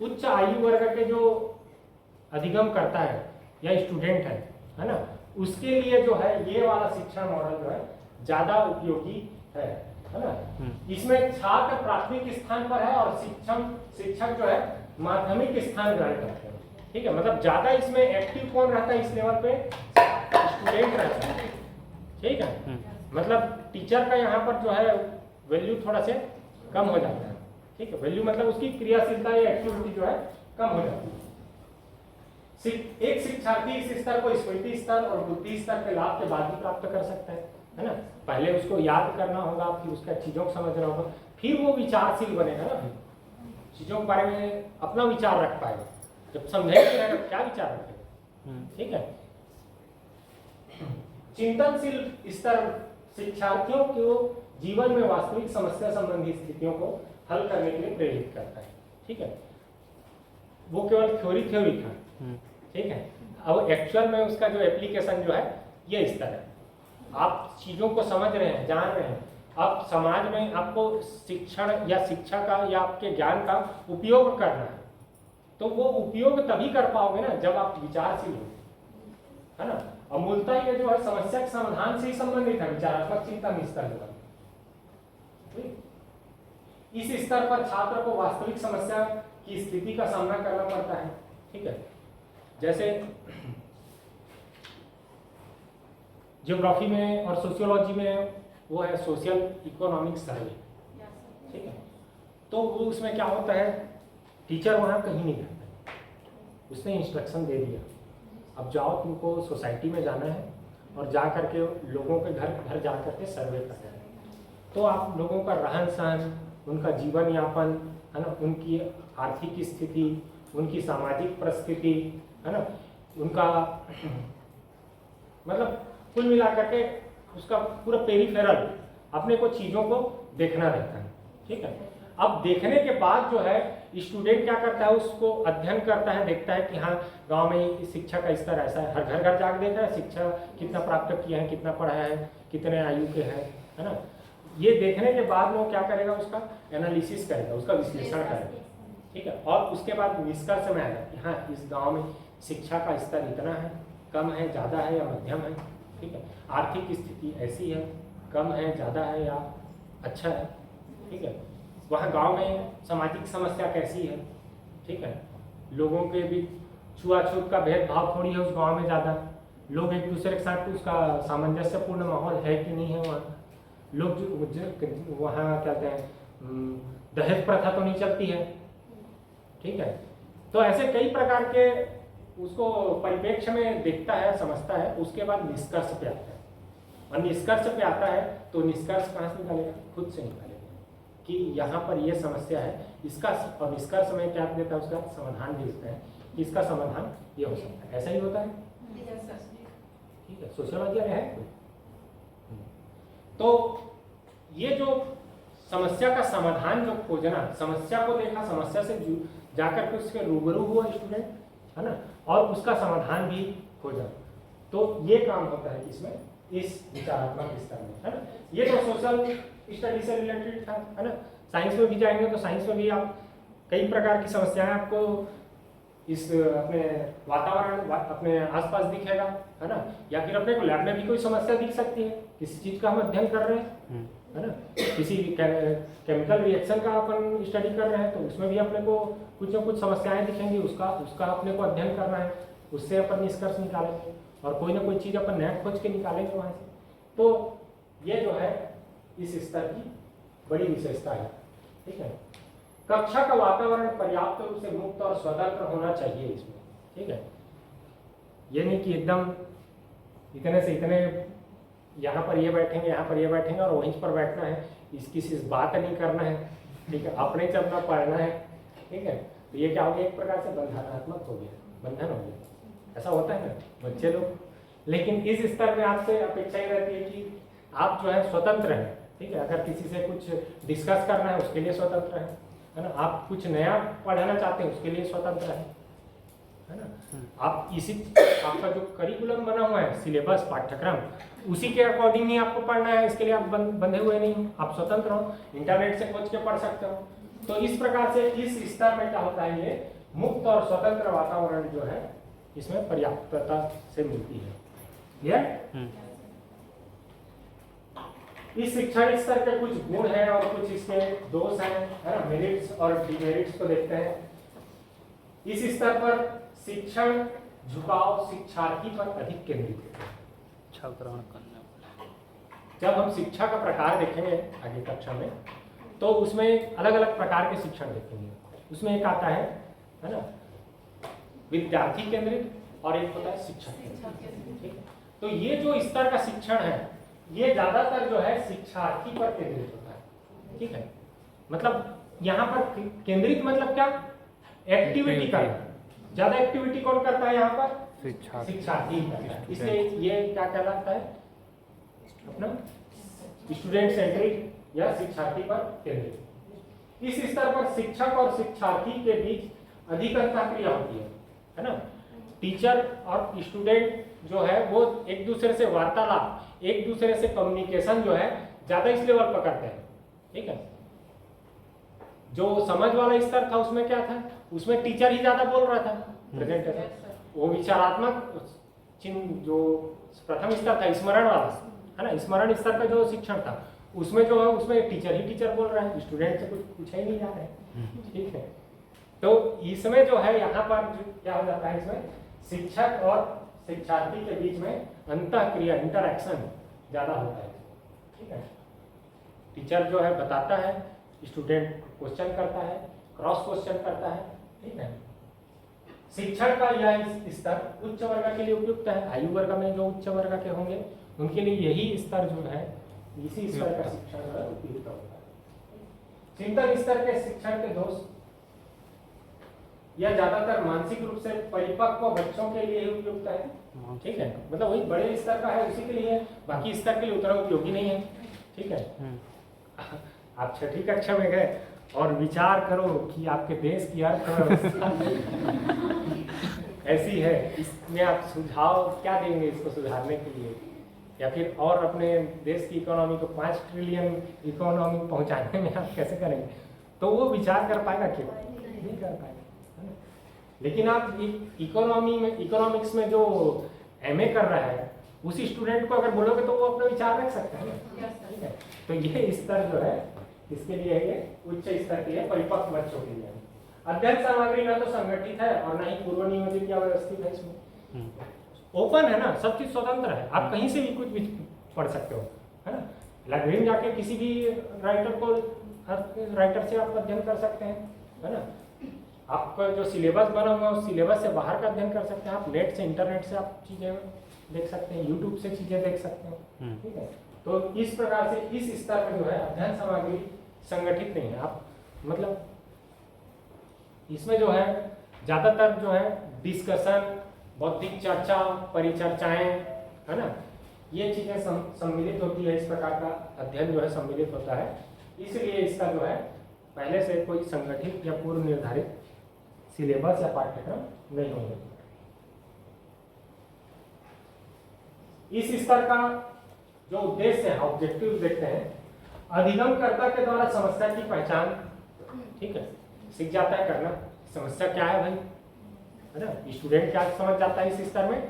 उच्च आयु वर्ग के जो अधिगम करता है या स्टूडेंट है ना, उसके लिए जो है ये वाला शिक्षण मॉडल जो है ज्यादा उपयोगी है ना। इसमें छात्र प्राथमिक स्थान पर है और शिक्षक जो है माध्यमिक स्थान ग्रहण करते हैं। ठीक है, मतलब ज्यादा इसमें एक्टिव कौन रहता है इस लेवल पे? स्टूडेंट रहता है। ठीक है, मतलब टीचर का यहाँ पर जो है वैल्यू थोड़ा से कम हो जाता है। ठीक है, वैल्यू मतलब उसकी क्रियाशीलता या एक्टिविटी जो है कम हो जाती है। एक शिक्षार्थी इस स्तर को स्मृति स्तर और बुद्धि स्तर के लाभ के बाद ही प्राप्त कर सकता है ना। पहले उसको याद करना होगा, फिर उसका चीजों को समझना होगा, फिर वो विचारशील बनेगा ना, चीजों के बारे में अपना विचार रख पाएगा। जब समझेगा क्या विचार रखेगा। ठीक है, चिंतनशील स्तर शिक्षार्थियों को जीवन में वास्तविक समस्या संबंधी स्थितियों को हल करने के लिए प्रेरित करता है। ठीक है, वो केवल थ्योरी था। ठीक है, अब एक्चुअल में उसका जो एप्लीकेशन जो है ये इस तरह है, आप चीजों को समझ रहे हैं, जान रहे हैं, अब समाज में आपको शिक्षण या शिक्षा का या आपके ज्ञान का उपयोग करना है, तो वो उपयोग तभी कर पाओगे ना जब आप विचारशील हो, है ना। और मूलतः ये जो है समस्या के समाधान से ही संबंधित है, विचारात्मक चिंतन स्तर जो है। इस स्तर पर छात्र को वास्तविक समस्या की स्थिति का सामना करना पड़ता है। ठीक है, जैसे ज्योग्राफी में और सोशियोलॉजी में वो है सोशल इकोनॉमिक सर्वे। ठीक है, तो वो उसमें क्या होता है, टीचर वहाँ कहीं नहीं रहता, उसने इंस्ट्रक्शन दे दिया, अब जाओ तुमको सोसाइटी में जाना है और जा करके लोगों के घर घर जा करके सर्वे करना है। तो आप लोगों का रहन सहन, उनका जीवन यापन, है ना, उनकी आर्थिक स्थिति, उनकी सामाजिक परिस्थिति, है ना, उनका मतलब कुल मिलाकर के उसका पूरा पेरिफेरल अपने को चीज़ों को देखना रहता है। ठीक है, अब देखने के बाद जो है स्टूडेंट क्या करता है, उसको अध्ययन करता है, देखता है कि हाँ गांव में शिक्षा का स्तर ऐसा है, हर घर घर जाकर देख रहा है शिक्षा कितना प्राप्त किया है, कितना पढ़ा है, कितने आयु के हैं, है ना। ये देखने के बाद वो क्या करेगा, उसका एनालिसिस करेगा, उसका विश्लेषण करेगा। ठीक है, और उसके बाद निष्कर्ष में आएगा कि हाँ इस गाँव में शिक्षा का स्तर इतना है, कम है, ज़्यादा है या मध्यम है। ठीक है, आर्थिक स्थिति ऐसी है, कम है, ज़्यादा है या अच्छा है। ठीक है, वहाँ गांव में सामाजिक समस्या कैसी है। ठीक है, लोगों के बीच छुआछूत का भेदभाव थोड़ी है उस गांव में ज़्यादा, लोग एक दूसरे के साथ उसका सामंजस्यपूर्ण माहौल है कि नहीं है वहाँ, लोग जो वहाँ कहते हैं दहेज प्रथा तो नहीं चलती है। ठीक है, तो ऐसे कई प्रकार के उसको परिप्रेक्ष्य में देखता है, समझता है, उसके बाद निष्कर्ष पे आता है। और निष्कर्ष पे आता है तो निष्कर्ष कहाँ से निकालेगा, खुद से निकालेगा कि यहाँ पर ये समस्या है, इसका, और निष्कर्ष में क्या देता है, उसका समाधान भी देता है कि इसका समाधान ये हो सकता है। ऐसा ही होता है। ठीक है, सोशल है कोई। तो ये जो समस्या का समाधान जो खोजना, समस्या को देखा, समस्या से जाकर के उसके रूबरू हुआ स्टूडेंट, है ना, और उसका समाधान भी खोजा, तो ये काम होता है इसमें, इस विचारात्मक स्तर में, है ना। ये तो सोशल स्टडी से रिलेटेड था, है ना। साइंस में भी जाएंगे तो साइंस में भी आप कई प्रकार की समस्याएं आपको इस अपने वातावरण, अपने आसपास दिखेगा, है ना, या फिर अपने को लैब में भी कोई समस्या दिख सकती है, किसी चीज़ का हम अध्ययन कर रहे हैं, है ना, किसी केमिकल रिएक्शन का अपन स्टडी कर रहे हैं, तो उसमें भी अपने को कुछ न कुछ समस्याएं दिखेंगी, उसका अपने को अध्ययन करना है, उससे अपन निष्कर्ष निकालेंगे और कोई ना कोई चीज़ अपन नया खोज के निकालेंगे वहाँ से। तो ये जो है इस स्तर की बड़ी विशेषता है। ठीक है, कक्षा का वातावरण पर्याप्त रूप से मुक्त और स्वतंत्र होना चाहिए इसमें। ठीक है, ये नहीं कि एकदम इतने से इतने यहाँ पर ये बैठेंगे, यहाँ पर ये बैठेंगे और वहीं पर बैठना है, किसी से बात नहीं करना है। ठीक है, अपने से अपना पढ़ना है। ठीक है, तो ये क्या हो गया, एक प्रकार से बंधनात्मक हो गया, बंधन हो गया। ऐसा होता है ना बच्चे लोग, लेकिन इस स्तर में आपसे अपेक्षा ही रहती है कि आप जो है स्वतंत्र हैं। ठीक है, अगर किसी से कुछ डिस्कस करना है उसके लिए स्वतंत्र है ना, आप कुछ नया पढ़ाना चाहते हैं उसके लिए स्वतंत्र है ना। आप इसी, आपका जो करिकुलम बना हुआ है, सिलेबस, पाठ्यक्रम, उसी के अकॉर्डिंग ही आपको पढ़ना है, इसके लिए आप बंधे हुए नहीं, आप स्वतंत्र हो, इंटरनेट से खोज के पढ़ सकते हो। तो इस प्रकार से इस स्तर में क्या होता है, ये मुक्त और स्वतंत्र वातावरण जो है इसमें पर्याप्तता से मिलती है। ये इस शिक्षण स्तर के कुछ गुण हैं और कुछ इसके दोष हैं, है ना, मेरिट्स और डिमेरिट्स को देखते हैं। इस स्तर पर शिक्षण झुकाव शिक्षार्थी पर अधिक केंद्रित है। अच्छा ग्रहण करने वाला। जब हम शिक्षा का प्रकार देखेंगे आगे कक्षा में, तो उसमें अलग अलग प्रकार के शिक्षण देखेंगे। उसमें एक आता है ना, विद्यार्थी केंद्रित, और एक होता है शिक्षक केंद्रित। ठीक है, तो ये जो स्तर का शिक्षण है ये ज्यादातर जो है शिक्षार्थी पर केंद्रित होता है। ठीक है, मतलब यहाँ पर केंद्रित मतलब क्या, एक्टिविटी करना, ज्यादा एक्टिविटी कौन करता है यहाँ पर, शिक्षार्थी करता है, इसलिए ये क्या कहलाता है अपना स्टूडेंट सेंट्रिक या शिक्षार्थी पर केंद्रित। इस स्तर पर शिक्षक और शिक्षार्थी के बीच अधिक अंतःक्रिया होती है ना। टीचर और स्टूडेंट जो है वो एक दूसरे से वार्तालाप, एक दूसरे से कम्युनिकेशन जो है ज्यादा इस लेवल पर करते हैं। ठीक है, जो समझ वाला स्तर था उसमें क्या था, उसमें टीचर ही ज्यादा बोल रहा था प्रेजेंटेशन, वो विचारात्मक चिन्ह जो प्रथम स्तर था स्मरण वाला है ना, स्मरण स्तर का जो शिक्षण था उसमें जो है उसमें टीचर ही टीचर बोल रहा है, स्टूडेंट से कुछ पूछा ही नहीं जा रहा है। ठीक है, तो इसमें जो है यहाँ पर क्या हो जाता है, इसमें शिक्षक और शिक्षार्थी के बीच में अंतःक्रिया, इंटरैक्शन ज्यादा होता है। ठीक है, टीचर जो है बताता है, स्टूडेंट क्वेश्चन करता है, क्रॉस क्वेश्चन करता है। ठीक है, शिक्षण का यह स्तर उच्च वर्ग के लिए उपयुक्त है। आयु वर्ग में जो उच्च वर्ग के होंगे उनके लिए यही स्तर जो है इसी स्तर का शिक्षण जो है उपयुक्त होता है। चिंतन स्तर के शिक्षण के दोष, यह ज्यादातर मानसिक रूप से परिपक्व बच्चों के लिए ही उपयुक्त है। ठीक है, मतलब वही बड़े स्तर का है उसी के लिए, बाकी स्तर के लिए उतना उपयोगी नहीं है। ठीक है, आप छठी कक्षा में गए और विचार करो कि आपके देश की अर्थव्यवस्था ऐसी है, इसमें आप सुझाव क्या देंगे इसको सुधारने के लिए, या फिर और अपने देश की इकोनॉमी को 5 ट्रिलियन इकोनॉमी पहुंचाने में आप कैसे करेंगे, तो वो विचार कर पाएगा क्यों? नहीं कर पाएगा, है ना? लेकिन आप इकोनॉमिक्स में जो एमए कर रहा है उसी स्टूडेंट को अगर बोलोगे तो वो अपना विचार रख सकता है। ठीक है, तो ये स्तर जो है इसके लिए है, ये उच्च स्तर के लिए, परिपक्व बच्चों के लिए। अध्ययन सामग्री ना तो संगठित है और ना ही पूर्व नियोजित या व्यवस्थित है। इसमें ओपन है ना, सब चीज स्वतंत्र है, आप कहीं से भी कुछ भी पढ़ सकते हो, है ना। लाइब्रेरी में जाके किसी भी राइटर से आप अध्ययन कर सकते हैं, है ना। आपका जो सिलेबस बना हुआ है उस सिलेबस से बाहर का अध्ययन कर सकते हैं आप। नेट से, इंटरनेट से आप चीजें देख सकते हैं, यूट्यूब से चीजें देख सकते हैं। ठीक है, तो इस प्रकार से इस स्तर में जो है अध्ययन सामग्री संगठित नहीं है। आप मतलब इसमें जो है ज्यादातर जो है डिस्कशन, बौद्धिक चर्चा, परिचर्चाएं, है ना, ये चीजें सम्मिलित होती है। इस प्रकार का अध्ययन जो है सम्मिलित होता है, इसलिए इसका जो है पहले से कोई संगठित या पूर्व निर्धारित सिलेबस या पाठ्यक्रम नहीं होगा। इस स्तर का जो उद्देश्य है, ऑब्जेक्टिव देखते हैं, अधिगमकर्ता के द्वारा समस्या की पहचान, ठीक है, सीख जाता है करना, समस्या क्या है भाई, है ना। स्टूडेंट क्या समझ जाता है इस स्तर में,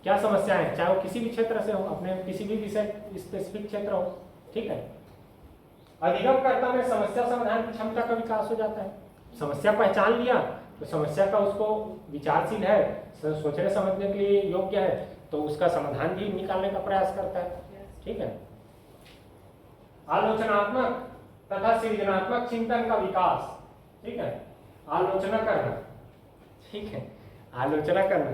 क्या समस्या है, चाहे वो किसी भी क्षेत्र से हो, अपने किसी भी विषय स्पेसिफिक क्षेत्र हो। ठीक है, अधिगमकर्ता में समस्या समाधान की क्षमता का विकास हो जाता है। समस्या पहचान लिया तो समस्या का उसको विचारशील है, सोचने समझने के लिए योग्य है, तो उसका समाधान भी निकालने का प्रयास करता है। ठीक है, आलोचनात्मक तथा सृजनात्मक चिंतन का विकास। ठीक है, आलोचना करना, ठीक है, आलोचना करना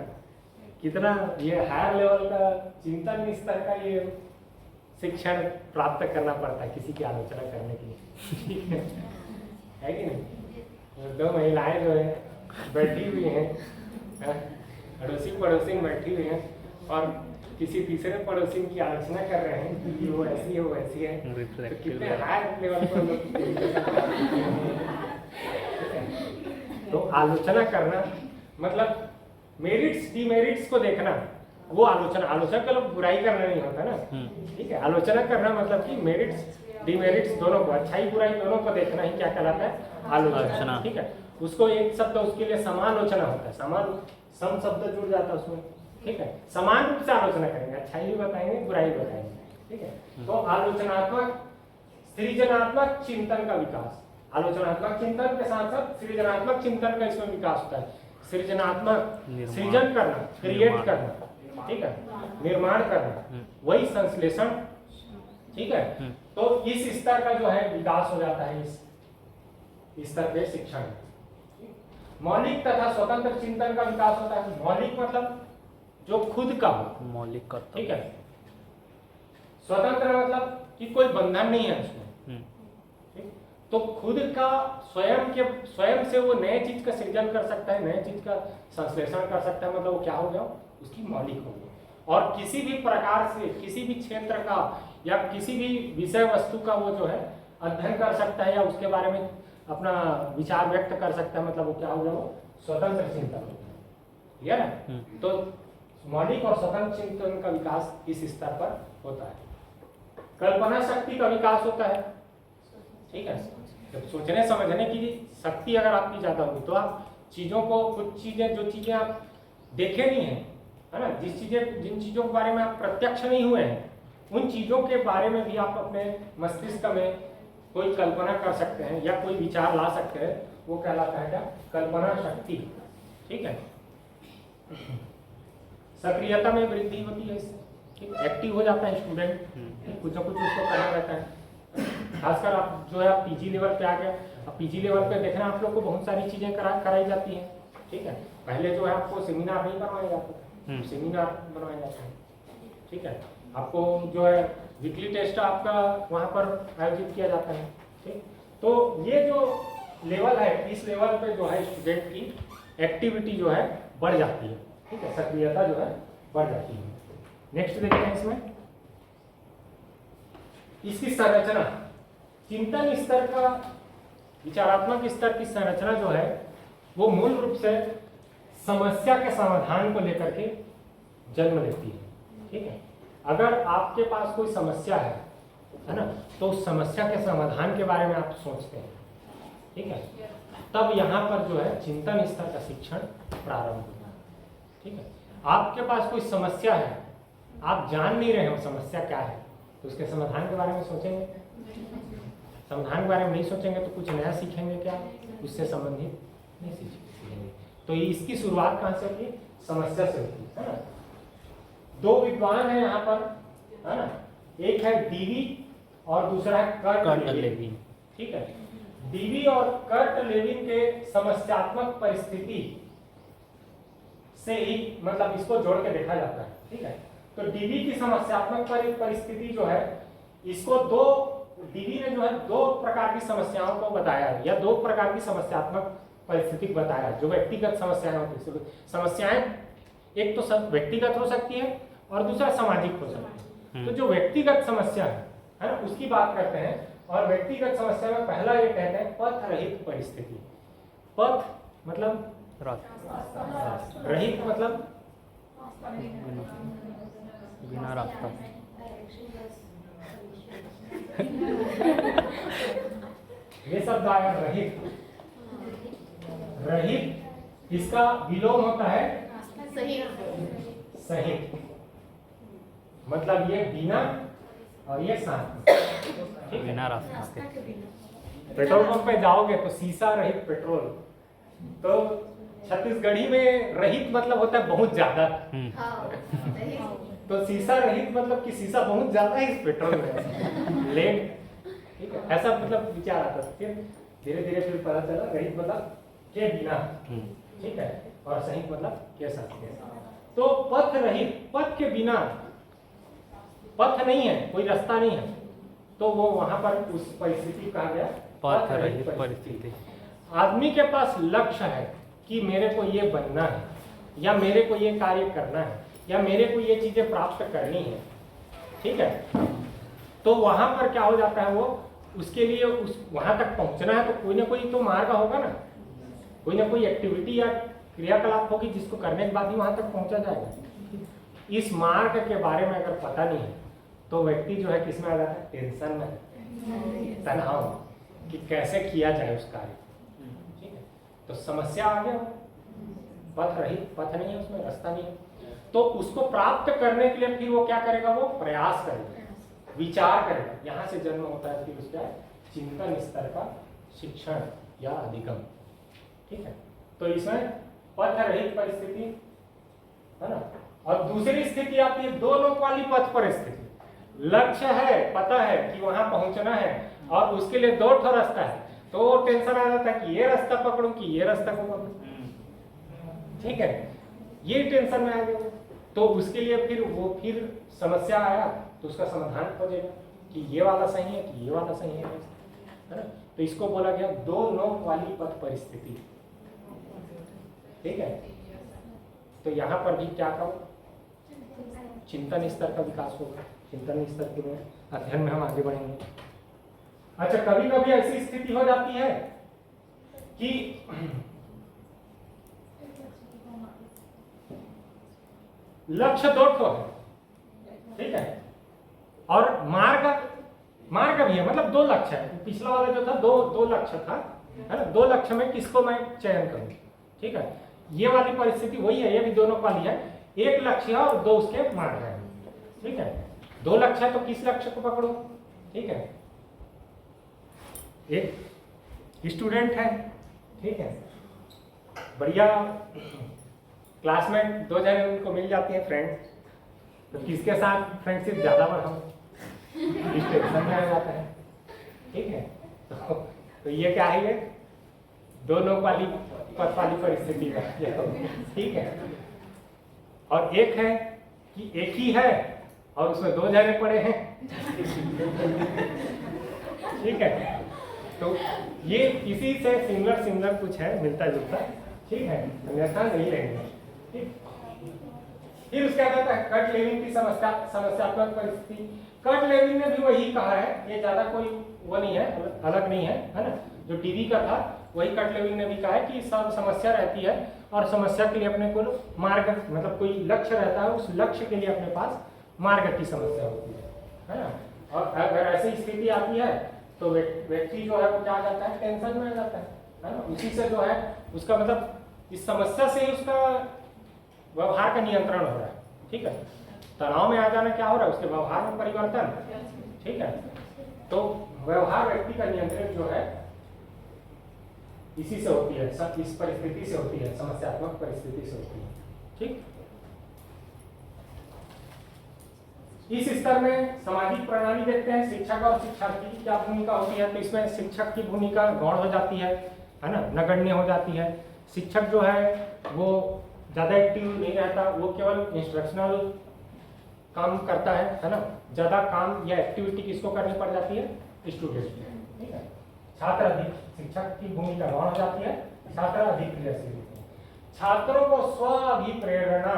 कितना ये हायर लेवल का चिंतन स्तर का ये शिक्षण प्राप्त करना पड़ता है किसी की आलोचना करने के लिए। ठीक है कि नहीं। दो महिलाएं जो है बैठी हुई हैं, अड़ोसी पड़ोसी बैठी हुई हैं और किसी तीसरे पड़ोसी की आलोचना कर रहे हैं कि वो ऐसी है वो ऐसी है, तो कितने हायर लेवल पर लोग। तो आलोचना करना मतलब मेरिट्स डिमेरिट्स को देखना, वो आलोचना का लोग बुराई करना नहीं होता ना। ठीक है, आलोचना करना मतलब कि मेरिट्स डिमेरिट्स दोनों को, अच्छाई बुराई दोनों को देखना ही क्या कहलाता है, आलोचना। ठीक है, उसको एक शब्द उसके लिए समालोचना होता है, सम शब्द जुड़ जाता है उसमें। ठीक है, समान रूप से आलोचना करेंगे, अच्छाई भी बताएंगे बुराई भी बताएंगे। ठीक है, तो आलोचनात्मक सृजनात्मक चिंतन का विकास, आलोचनात्मक चिंतन के साथ साथ सृजनात्मक चिंतन का इसमें विकास होता है। सृजनात्मक सृजन करना, क्रिएट करना, ठीक है, निर्माण करना, वही संश्लेषण। ठीक है, तो इस स्तर का जो है विकास हो जाता है इस स्तर पे शिक्षण। मौलिक तथा स्वतंत्र चिंतन का विकास होता है। मौलिक मतलब जो खुद का हो, मौलिक कर्तव्य। ठीक है, स्वतंत्र मतलब कि कोई बंधन नहीं है उसमें। तो खुद का स्वयं से वो नए चीज का सृजन कर सकता है, नए चीज का संश्लेषण कर सकता है, मतलब वो क्या हो गया, उसकी मौलिक हो गई। और किसी भी प्रकार से किसी भी क्षेत्र का या किसी भी विषय वस्तु का वो जो है अध्ययन कर सकता है या उसके बारे में अपना विचार व्यक्त कर सकता है, मतलब वो क्या हो गया, वो स्वतंत्र चिंतन हो गया। क्लियर है। तो मौलिक और स्वतंत्र चिंतन का विकास इस स्तर पर होता है। कल्पना शक्ति का विकास होता है। ठीक है, जब सोचने समझने की शक्ति अगर आपकी ज्यादा होगी तो आप चीजों को, कुछ चीजें जो चीजें आप देखे नहीं है, है ना, जिन चीजों के बारे में आप प्रत्यक्ष नहीं हुए हैं, उन चीजों के बारे में भी आप अपने मस्तिष्क में कोई कल्पना कर सकते हैं या कोई विचार ला सकते हैं, वो कहलाता है क्या, कल्पना शक्ति। ठीक है, सक्रियता में वृद्धि होती है इससे, ठीक, एक्टिव हो जाता है स्टूडेंट, कुछ ना कुछ उसको करना रहता है। खासकर आप जो है आप पीजी लेवल पे आ गए, अब पीजी लेवल पे देखना आप लोग को बहुत सारी चीजें कराई जाती हैं। ठीक है, पहले जो है आपको सेमिनार नहीं बनवाया जाता था, सेमिनार बनवाया जाता है। ठीक है, आपको जो है वीकली टेस्ट आपका वहाँ पर आयोजित किया जाता है। ठीक, तो ये जो लेवल है, इस लेवल पे जो है स्टूडेंट की एक्टिविटी जो है बढ़ जाती है। ठीक है, सक्रियता जो है बढ़ जाती है। नेक्स्ट देखते हैं इसमें इसकी संरचना, चिंतन स्तर का, विचारात्मक स्तर की संरचना जो है वो मूल रूप से समस्या के समाधान को लेकर के जन्म लेती है। ठीक है, अगर आपके पास कोई समस्या है ना, तो उस समस्या के समाधान के बारे में आप सोचते हैं। ठीक है, तब यहाँ पर जो है चिंतन स्तर का शिक्षण प्रारंभ होता है। ठीक है, आपके पास कोई समस्या है, आप जान नहीं रहे हो समस्या क्या है, तो उसके समाधान के बारे में सोचेंगे? समाधान के बारे में नहीं सोचेंगे तो कुछ नया सीखेंगे क्या? उससे संबंधित नहीं सीखेंगे। तो इसकी शुरुआत कहाँ से होती है? समस्या से होती है ना। दो विद्वान है यहाँ पर, है ना, एक है डीवी और दूसरा है कर्ट लेविन। ठीक है, डीवी और कर्ट लेविन के समस्यात्मक परिस्थिति से ही मतलब इसको जोड़ के देखा जाता है। ठीक है, तो डीवी की समस्यात्मक परिस्थिति जो है, इसको डीवी ने जो है दो प्रकार की समस्याओं को बताया है, या दो प्रकार की समस्यात्मक परिस्थिति बताया है जो व्यक्तिगत समस्याएं होती है। समस्याएं एक तो व्यक्तिगत हो सकती है और दूसरा सामाजिक हो सकती है। तो जो व्यक्तिगत समस्या है ना, उसकी बात करते हैं। और व्यक्तिगत समस्या में पहला ये कहते हैं पथ रहित परिस्थिति। पथ मतलब रहित मतलब बिना रास्ता। ये शब्द आया रहित। रहित इसका विलोम होता है सहित, मतलब ये बिना और ये साथ। बिना रास्ता के। पेट्रोल पंप पे जाओगे तो शीशा रहित पेट्रोल, तो छत्तीसगढ़ी में रहित मतलब होता है बहुत ज्यादा। तो शीशा रहित मतलब कि शीशा बहुत ज्यादा है इस पेट्रोल में लेड। ठीक है, ऐसा मतलब विचार आता है। फिर धीरे धीरे फिर पता चला रहित मतलब के बिना। ठीक है, और सहित मतलब के साथ। तो पथ रहित, पथ के बिना, पथ नहीं है, कोई रास्ता नहीं है, तो वो वहां पर उस परिस्थिति कहा गया पथ रहित परिस्थिति। आदमी के पास लक्ष्य है कि मेरे को ये बनना है, या मेरे को ये कार्य करना है, या मेरे को ये चीजें प्राप्त करनी है। ठीक है, तो वहां पर क्या हो जाता है, वो उसके लिए उस वहां तक पहुंचना है तो कोई ना कोई तो मार्ग होगा ना, कोई ना कोई एक्टिविटी या क्रियाकलाप होगी जिसको करने के बाद ही वहां तक पहुंचा जाएगा। इस मार्ग के बारे में अगर पता नहीं है तो व्यक्ति जो है किसमें आ जाता है? टेंशन में, तनाव, कि कैसे किया जाए उस कार्य। ठीक है, तो समस्या आ गया, पथ रहित, पथ नहीं है, उसमें रास्ता नहीं है, तो उसको प्राप्त करने के लिए फिर वो क्या करेगा? वो प्रयास करेगा, विचार करेगा। यहाँ से जन्म होता है फिर उसका चिंतन स्तर का शिक्षण या अधिगम। ठीक है, तो इसमें पथ रहित परिस्थिति है ना, और दूसरी स्थिति आती है दो लोक वाली पथ परिस्थिति। लक्ष्य है, पता है कि वहां पहुंचना है और उसके लिए दो ठो रास्ता है, तो टेंशन आ जाता है कि ये रास्ता पकड़ूं कि ये रास्ता को पकड़ूं। ठीक है, ये टेंशन में आ गए, तो उसके लिए फिर समस्या आया तो उसका समाधान खोजेगा कि ये वाला सही है कि ये वाला सही है ना। तो इसको बोला गया दो नोक वाली पथ परिस्थिति। ठीक है, तो यहाँ पर भी क्या कहो? चिंतन स्तर का विकास होगा। चिंतन स्तर के अध्ययन में हम आगे बढ़ेंगे। अच्छा, कभी कभी ऐसी स्थिति हो जाती है कि लक्ष्य दो ठो है, ठीक है, और मार्ग भी है, मतलब दो लक्ष्य है। पिछला वाला जो था दो लक्ष्य था, है ना। दो लक्ष्य में किसको मैं चयन करूं? ठीक है, ये वाली परिस्थिति वही है, ये भी दोनों वाली है। एक लक्ष्य है और दो उसके मार्ग है। ठीक है, दो लक्ष्य है तो किस लक्ष्य को पकड़ो? ठीक है, एक स्टूडेंट है, ठीक है, बढ़िया क्लासमेट, दो जने उनको मिल जाती है फ्रेंड, तो किसके साथ फ्रेंडशिप ज्यादा बढ़ाऊं? इस टेंशन में आ जाता है। ठीक है, तो ये क्या है? ये दोनों वाली पथ वाली परिस्थिति है। ठीक है, और एक है कि एक ही है और उसमें 2 जने पड़े हैं। ठीक है, तो ये इसी से सिमिलर कुछ है, मिलता जुलता। ठीक है, अन्यथा नहीं लेंगे। ठीक, फिर उसके बाद आता है कट लेविन की समस्यात्मक परिस्थिति। कट लेविन ने भी वही कहा है, ये ज्यादा कोई वो नहीं है, अलग नहीं है ना। जो टीवी का था वही कट लेविन ने भी कहा है कि सब समस्या रहती है और समस्या के लिए अपने को मार्ग, मतलब कोई लक्ष्य रहता है, उस लक्ष्य के लिए अपने पास मार्ग की समस्या होती है ना। और अगर ऐसी स्थिति आती है तो व्यक्ति जो है वो क्या जाता है, टेंशन में आ जाता है ना। उसी से जो है उसका मतलब इस समस्या से उसका व्यवहार का नियंत्रण हो रहा है। ठीक है, तनाव में आ जाना क्या हो रहा है, उसके व्यवहार में परिवर्तन। ठीक है, तो व्यवहार व्यक्ति का नियंत्रण जो है इसी से होती है, इस परिस्थिति से होती है, समस्यात्मक परिस्थिति से होती है। ठीक, इस स्तर में सामाजिक प्रणाली देखते हैं, शिक्षक और शिक्षार्थी की क्या भूमिका होती है। तो इसमें शिक्षक की भूमिका गौण हो जाती है ना, नगण्य हो जाती है। शिक्षक जो है वो ज़्यादा एक्टिव नहीं रहता, वो केवल इंस्ट्रक्शनल काम करता है ना। ज़्यादा काम या एक्टिविटी किसको करनी पड़ जाती है, स्टूडेंट को। ठीक है, छात्र अधिक, शिक्षक की भूमिका गौण हो जाती है, छात्र अधिक क्रियाशील होते हैं। छात्रों को स्व अभिप्रेरणा,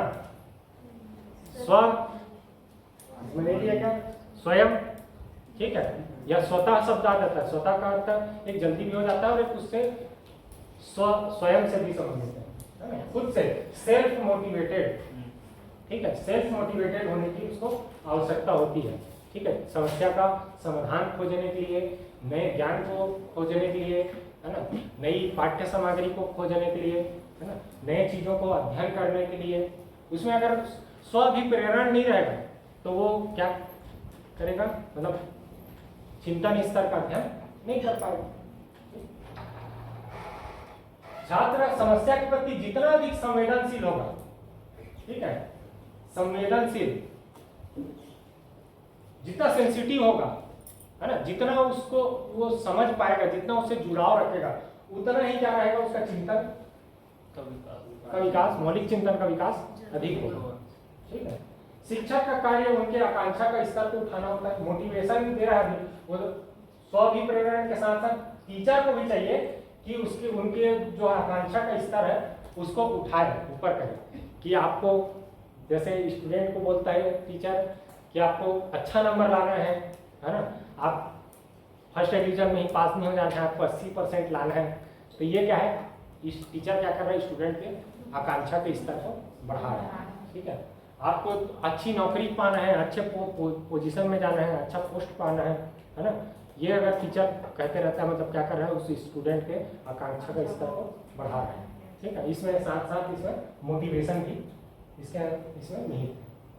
स्व मैंने लिया क्या, स्वयं। ठीक है, या स्वतः शब्द आ जाता है, स्वतः का अर्थ एक जल्दी भी हो जाता है और एक उससे स्वयं से भी संबंधित है, खुद से, सेल्फ मोटिवेटेड। ठीक है, सेल्फ मोटिवेटेड होने की उसको आवश्यकता होती है। ठीक है, समस्या का समाधान खोजने के लिए, नए ज्ञान को खोजने के लिए, है ना, नई पाठ्य सामग्री को खोजने के लिए, है ना, नए चीजों को अध्ययन करने के लिए। उसमें अगर स्व अभिप्रेरण नहीं रहेगा तो वो क्या करेगा, मतलब चिंतन स्तर का अध्ययन नहीं कर पाएगा। छात्र समस्या के प्रति जितना अधिक संवेदनशील होगा, ठीक है, संवेदनशील, जितना सेंसिटिव होगा, है ना, जितना उसको वो समझ पाएगा, जितना उससे जुड़ाव रखेगा, उतना ही क्या रहेगा, उसका चिंतन का विकास, मौलिक चिंतन का विकास अधिक होगा। ठीक है, शिक्षक का कार्य उनके आकांक्षा का स्तर को उठाना होता है, मोटिवेशन दे रहा है वो स्व-अभिप्रेरण के साथ साथ टीचर को भी चाहिए कि उसके उनके जो आकांक्षा का स्तर है उसको उठाए, ऊपर करे। कि आपको जैसे स्टूडेंट को बोलता है टीचर कि आपको अच्छा नंबर लाना है ना, आप फर्स्ट डिवीजन में ही पास नहीं हो जाना है, आपको 80% लाना है। तो ये क्या है, इस टीचर क्या कर रहा है, स्टूडेंट के आकांक्षा के स्तर को बढ़ा रहा है। ठीक है, आपको अच्छी नौकरी पाना है, अच्छे पोजीशन में जाना है, अच्छा पोस्ट पाना है ना। ये अगर टीचर कहते रहता है, मतलब क्या कर रहा है, उस स्टूडेंट के आकांक्षा का स्तर को बढ़ा रहा है। ठीक है, इसमें साथ साथ इसमें मोटिवेशन भी इसमें नहीं है।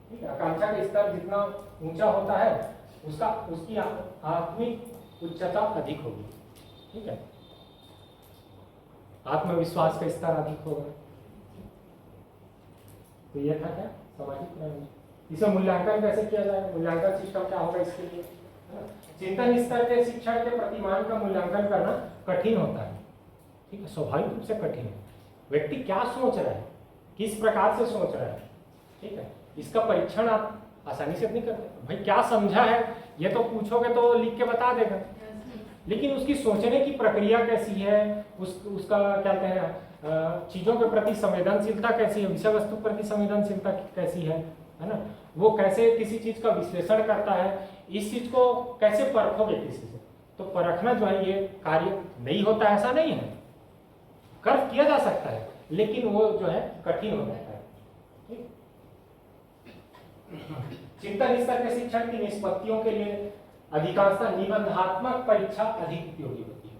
ठीक है, आकांक्षा का स्तर जितना ऊंचा होता है उसकी आत्मिक उच्चता अधिक होगी। ठीक है, आत्मविश्वास का स्तर अधिक होगा। तो ये था क्या, सामाजिक प्रणाली। इसे मूल्यांकन कैसे किया जाए, मूल्यांकन सिस्टम क्या होगा इसके लिए। चिंतन स्तर के शिक्षण के प्रतिमान का मूल्यांकन करना कठिन होता है। ठीक है, स्वाभाविक रूप से कठिन है। व्यक्ति क्या सोच रहा है, किस प्रकार से सोच रहा है, ठीक है, इसका परीक्षण आप आसानी से नहीं करते। भाई क्या समझा है ये तो पूछोगे तो लिख के बता देगा, लेकिन उसकी सोचने की प्रक्रिया कैसी है, उसका क्या कहते हैं, चीज़ों के प्रति संवेदनशीलता कैसी है, विषय वस्तु प्रति संवेदनशीलता कैसी है ना, वो कैसे किसी चीज़ का विश्लेषण करता है, इस चीज़ को कैसे परखोगे किसी से। तो परखना जो है ये कार्य नहीं होता, ऐसा नहीं है, कर किया जा सकता है, लेकिन वो जो है कठिन हो जाता है। ठीक, चिंतन स्तर के शिक्षण की निष्पत्तियों के लिए अधिकांशतः निबंधात्मक परीक्षा अधिक उपयोगी होती है।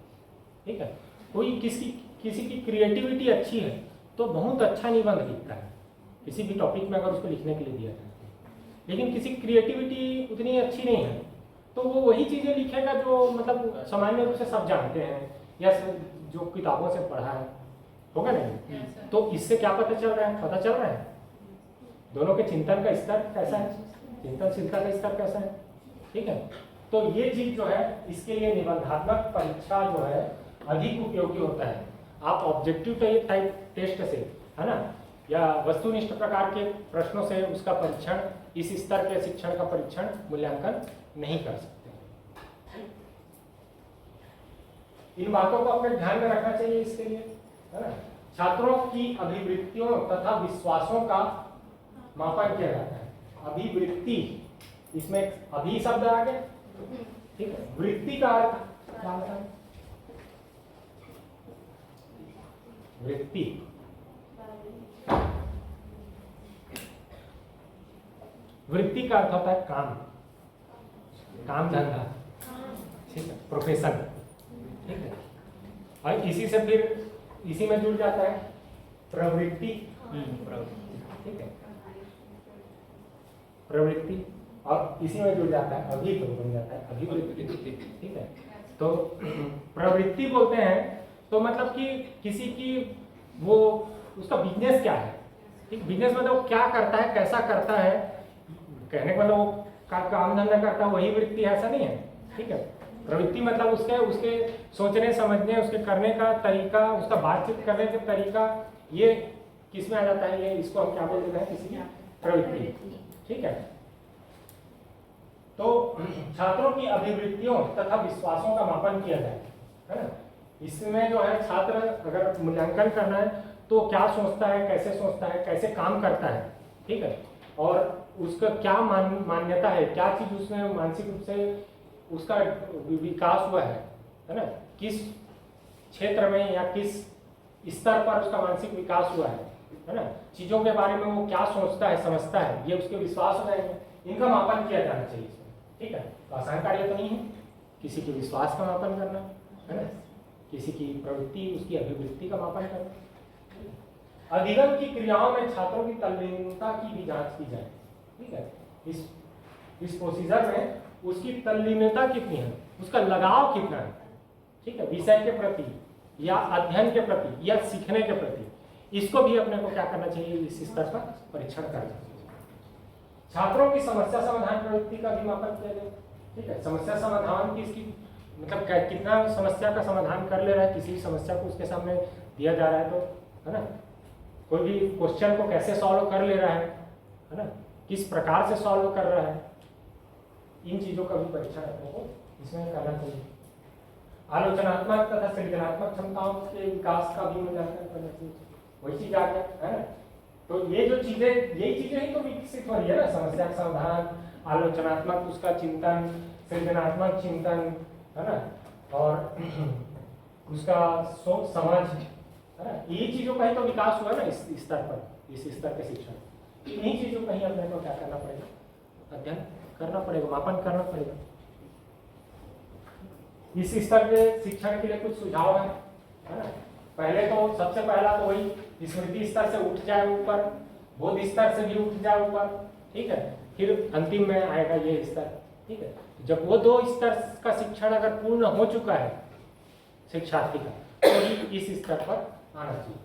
ठीक है, कोई किसी की क्रिएटिविटी अच्छी है तो बहुत अच्छा निबंध लिखता है, किसी भी टॉपिक में अगर उसको लिखने के लिए दिया जाए। लेकिन किसी की क्रिएटिविटी उतनी अच्छी नहीं है तो वो वही चीज़ें लिखेगा जो मतलब सामान्य रूप से सब जानते हैं या जो किताबों से पढ़ा है, होगा नहीं। तो इससे क्या पता चल रहा है, पता चल रहा है दोनों के चिंतन का स्तर कैसा है, चिंतनशीलता का स्तर कैसा है। ठीक है, तो ये चीज जो है इसके लिए निबंधात्मक परीक्षा जो है अधिक उपयोगी होता है। आप ऑब्जेक्टिव टाइप टेस्ट से, है ना, या वस्तुनिष्ठ प्रकार के प्रश्नों से उसका परीक्षण, इस स्तर के शिक्षण का परीक्षण मूल्यांकन नहीं कर सकते। इन बातों को अपने ध्यान में रखना चाहिए इसके लिए, है ना। छात्रों की अभिवृत्तियों तथा विश्वासों का मापन किया जाता है। अभिवृत्ति, इसमें अभी शब्द आ गया, ठीक है। वृत्ति का अर्थ क्या होता है? वृत्ति, वृत्ति का अर्थ होता है काम, काम धंधा, ठीक है, प्रोफेशन, ठीक है। और इसी से फिर इसी में जुड़ जाता है प्रवृत्ति, ठीक है, प्रवृत्ति, और इसी में जुड़ जाता है अभी, तो बन जाता है अभिवृत्ति, ठीक है। तो प्रवृत्ति बोलते हैं तो मतलब कि किसी की वो उसका बिजनेस क्या है, ठीक। बिजनेस मतलब वो क्या करता है, कैसा करता है, कहने का मतलब वो काम धंधा करता है, वही वृत्ति है, ऐसा नहीं है, ठीक है। प्रवृत्ति मतलब उसके सोचने समझने, उसके करने का तरीका, उसका बातचीत करने का तरीका, ये किस में आ जाता है, ये इसको हम क्या बोलते हैं, किसी की प्रवृत्ति, ठीक है। तो छात्रों की अभिवृत्तियों तथा विश्वासों का मापन किया जाए, है ना। इसमें जो है छात्र अगर मूल्यांकन करना है तो क्या सोचता है, कैसे सोचता है, कैसे काम करता है, ठीक है, और उसका क्या मान्यता है, क्या चीज उसमें मानसिक रूप से उसका विकास हुआ है ना, किस क्षेत्र में या किस स्तर पर उसका मानसिक विकास हुआ है ना, चीजों के बारे में वो क्या सोचता है, समझता है, ये उसके विश्वास हो जाएंगे। इनका मापन किया जाना चाहिए इसमें, ठीक है। तो आसान कार्य तो नहीं है किसी के विश्वास का मापन करना, है ना, किसी की प्रवृत्ति, उसकी अभिवृत्ति का मापन करना। अधिगम की क्रियाओं में छात्रों की तल्लीनता की भी जांच की जाए, ठीक है। इस प्रोसीजर में उसकी तल्लीनता कितनी है, उसका लगाव कितना है, ठीक है, विषय के प्रति या अध्ययन के प्रति या सीखने के प्रति, इसको भी अपने को क्या करना चाहिए, इस स्तर पर परीक्षण करना चाहिए। छात्रों की समस्या समाधान प्रवृत्ति का भी मापन किया जाए, ठीक है। समस्या समाधान की इसकी मतलब कितना समस्या का समाधान कर ले रहा है, किसी भी समस्या को उसके सामने दिया जा रहा है तो, है ना, कोई भी क्वेश्चन को कैसे सॉल्व कर ले रहा है ना, किस प्रकार से सॉल्व कर रहा है, इन चीजों का भी परीक्षण अपने को इसमें करना चाहिए। आलोचनात्मक तथा सृजनात्मक क्षमताओं के विकास का भी मूल्यांकन करना चाहिए, वही चीज आ गया, है ना। तो ये जो चीजें, यही चीजें ही तो विकसित हो रही है ना, समस्या का समाधान, आलोचनात्मक उसका चिंतन, सृजनात्मक चिंतन, है ना, और उसका सोच समझ, है ना, यही चीजों का ही तो विकास हुआ ना इस स्तर पर, इस स्तर के शिक्षण। इन्हीं चीजों का ही अपने को क्या करना पड़ेगा, अध्ययन करना पड़ेगा, मापन करना पड़ेगा। इस स्तर के शिक्षण के लिए कुछ सुझाव है ना। पहले तो सबसे पहला तो वही स्मृति स्तर से उठ जाए ऊपर, बोध स्तर से भी उठ जाए ऊपर, ठीक है, फिर अंतिम में आएगा ये स्तर, ठीक है। जब वो दो स्तर का शिक्षण अगर पूर्ण हो चुका है शिक्षार्थी का, तो ही इस स्तर पर आना चाहिए।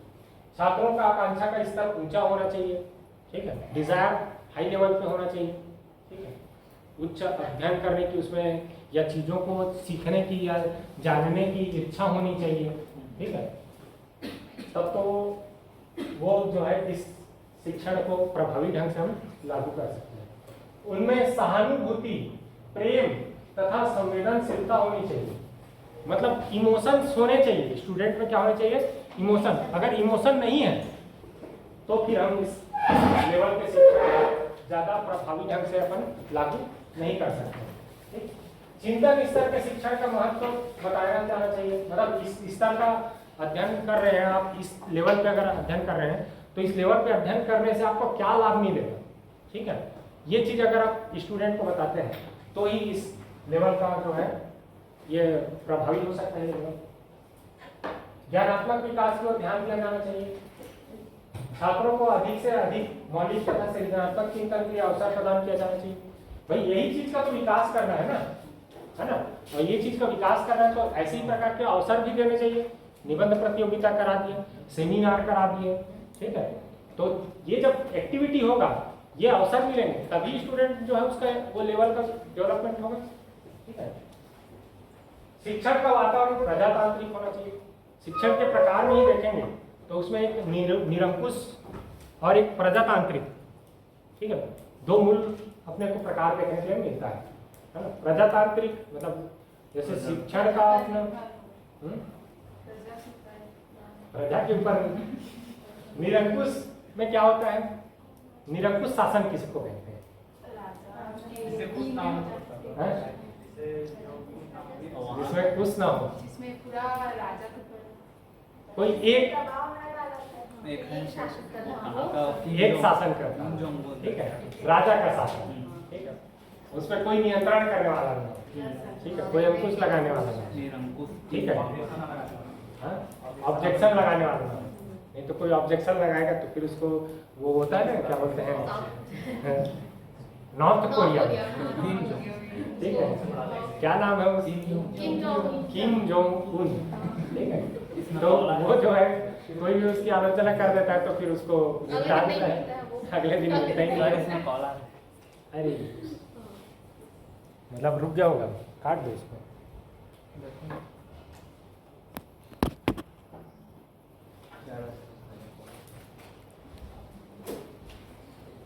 छात्रों का आकांक्षा का स्तर ऊंचा होना चाहिए, ठीक है, डिजायर हाई लेवल पे होना चाहिए, ठीक है, उच्च अध्ययन करने की उसमें या चीजों को सीखने की या जानने की इच्छा होनी चाहिए, ठीक है। तब तो वो जो है इस शिक्षण को प्रभावी ढंग से हम लागू कर सकते हैं। उनमें सहानुभूति, प्रेम तथा संवेदनशीलता होनी चाहिए, मतलब इमोशंस होने चाहिए स्टूडेंट में। क्या होने चाहिए, इमोशन। अगर इमोशन नहीं है तो फिर हम इस लेवल के शिक्षण ज्यादा प्रभावी ढंग से अपन लागू नहीं कर सकते, ठीक। चिंतन स्तर के शिक्षण का महत्व बताया जाना चाहिए, मतलब इस स्तर का अध्ययन कर रहे हैं आप, इस लेवल पे अगर अध्ययन कर रहे हैं तो इस लेवल पे अध्ययन करने से आपको क्या लाभ मिलेगा, ठीक है। ये चीज अगर आप स्टूडेंट को बताते हैं तो ही इस लेवल का जो है ये प्रभावी हो सकता है लेवल। ज्ञानात्मक विकास की ओर ध्यान दिया जाना चाहिए। छात्रों को अधिक से अधिक मौलिक तथा सृजनात्मक चिंतन के लिए अवसर प्रदान किया जाना चाहिए। भाई यही चीज का तो विकास करना है ना, और ये चीज का विकास करना है तो ऐसे ही प्रकार के अवसर भी देने चाहिए। निबंध प्रतियोगिता करा दिए, सेमिनार करा दिए, ठीक है। तो ये जब एक्टिविटी होगा, ये अवसर मिलेंगे, तभी स्टूडेंट जो है उसका वो लेवल का डेवलपमेंट होगा, ठीक है। शिक्षण का वातावरण प्रजातांत्रिक होना चाहिए। शिक्षण के प्रकार में ही देखेंगे तो उसमें एक निरंकुश और एक प्रजातांत्रिक, ठीक है, दो मूल अपने को प्रकार देखने के लिए मिलता है ना। प्रजातांत्रिक मतलब जैसे शिक्षण का अपना प्रजा के ऊपर, निरंकुश में क्या होता है, निरंकुश शासन किसको कहते हैं? जिसमें कुछ ना हो, जिसमें पूरा राजा कोई एक शासन करता है, ठीक है, राजा का शासन, ठीक है, उसमें कोई नियंत्रण करने वाला नहीं, ठीक है, कोई अंकुश लगाने वाला नहीं, ठीक है, ऑब्जेक्शन लगाने वाला नहीं तो कोई ऑब्जेक्शन लगाएगा तो फिर उसको वो होता है ना, क्या बोलते हैं, नॉर्थ कोरिया, ठीक है, क्या नाम है वो, किम जोंग उन, ठीक है, तो वो जो है कोई भी उसकी आलोचना कर देता है तो फिर उसको निपटा देता है, अगले दिन मिलता ही नहीं है। अरे मतलब रुक गया होगा, काट दो इसको।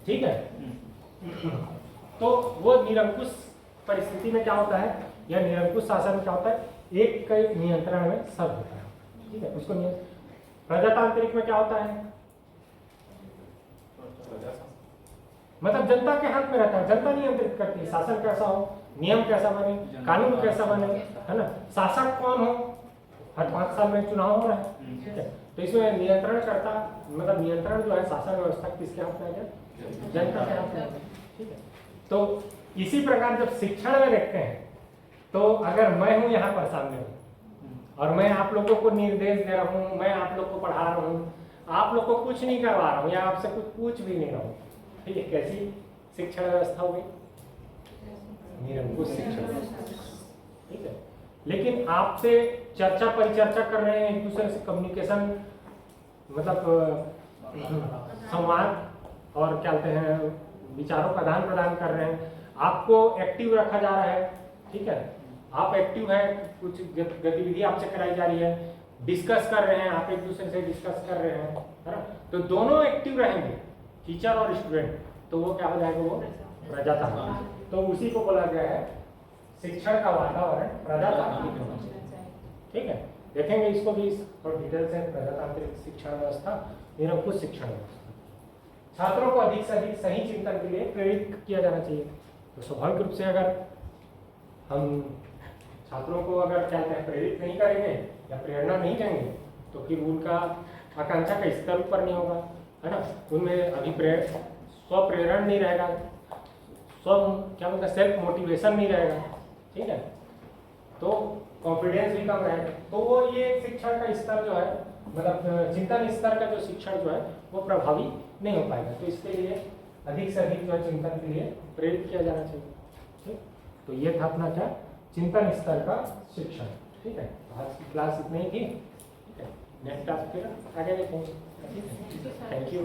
ठीक है, तो वो निरंकुश परिस्थिति में क्या होता है, या निरंकुश शासन में क्या होता है, एक के नियंत्रण में सब होता है, ठीक है, उसको प्रजातांत्रिक में क्या होता है, मतलब जनता के हाथ में रहता है, जनता नियंत्रित करती है, शासन कैसा हो, नियम कैसा बने, कानून कैसा बने, है ना, शासक कौन हो, हर 5 साल में चुनाव हो रहा है, ठीक है, तो इसमें नियंत्रण करता, मतलब नियंत्रण जो है शासन व्यवस्था किसके हाथ में है, जनता के हाथ में, ठीक है। तो इसी प्रकार जब शिक्षण में देखते हैं तो अगर मैं हूँ यहाँ पर सामने और मैं आप लोगों को निर्देश दे रहा हूँ, मैं आप लोग को पढ़ा रहा हूँ, आप लोग को कुछ नहीं करवा रहा हूँ या आपसे कुछ पूछ भी नहीं रहा हूँ, ठीक है, कैसी शिक्षण व्यवस्था होगी, निरंकुश शिक्षण, ठीक है। लेकिन आपसे चर्चा परिचर्चा कर रहे हैं, एक दूसरे से कम्युनिकेशन, मतलब संवाद और क्या कहते हैं, विचारों का आदान प्रदान कर रहे हैं, आपको एक्टिव रखा जा रहा है, ठीक है, आप एक्टिव हैं, कुछ गतिविधि आपसे कराई जा रही है, डिस्कस कर रहे हैं, आप एक दूसरे से डिस्कस कर रहे हैं, है ना, तो दोनों एक्टिव रहेंगे, टीचर और स्टूडेंट, तो वो क्या हो जाएगा, वो प्रजातांत्रिक, तो उसी को बोला गया है शिक्षण का वातावरण प्रजातांत्रिक होना चाहिए, ठीक है। देखेंगे इसको भी और डिटेल से, प्रजातांत्रिक शिक्षण व्यवस्था, निरंकुश शिक्षण व्यवस्था। छात्रों को अधिक से अधिक सही चिंतन के लिए प्रेरित किया जाना चाहिए, तो स्वाभाविक रूप से अगर हम छात्रों को अगर क्या कहते हैं प्रेरित नहीं करेंगे या प्रेरणा नहीं देंगे तो फिर उनका आकांक्षा का स्तर ऊपर नहीं होगा, है ना, उनमें स्व प्रेरण नहीं रहेगा, क्या बोलते हैं, सेल्फ मोटिवेशन नहीं रहेगा, ठीक है, तो कॉन्फिडेंस भी कम रहेगा, तो वो ये शिक्षण का स्तर जो है, मतलब चिंतन स्तर का जो शिक्षण जो है वो प्रभावी नहीं हो पाएगा, तो इसके लिए अधिक से अधिक जो है चिंतन के लिए प्रेरित किया जाना चाहिए, ठीक। तो ये था अपना क्या, चिंतन स्तर का शिक्षण, ठीक है। आज की क्लास इतनी ही थी, ठीक है, नेक्स्ट क्लास फिर आगे देखेंगे, थैंक यू।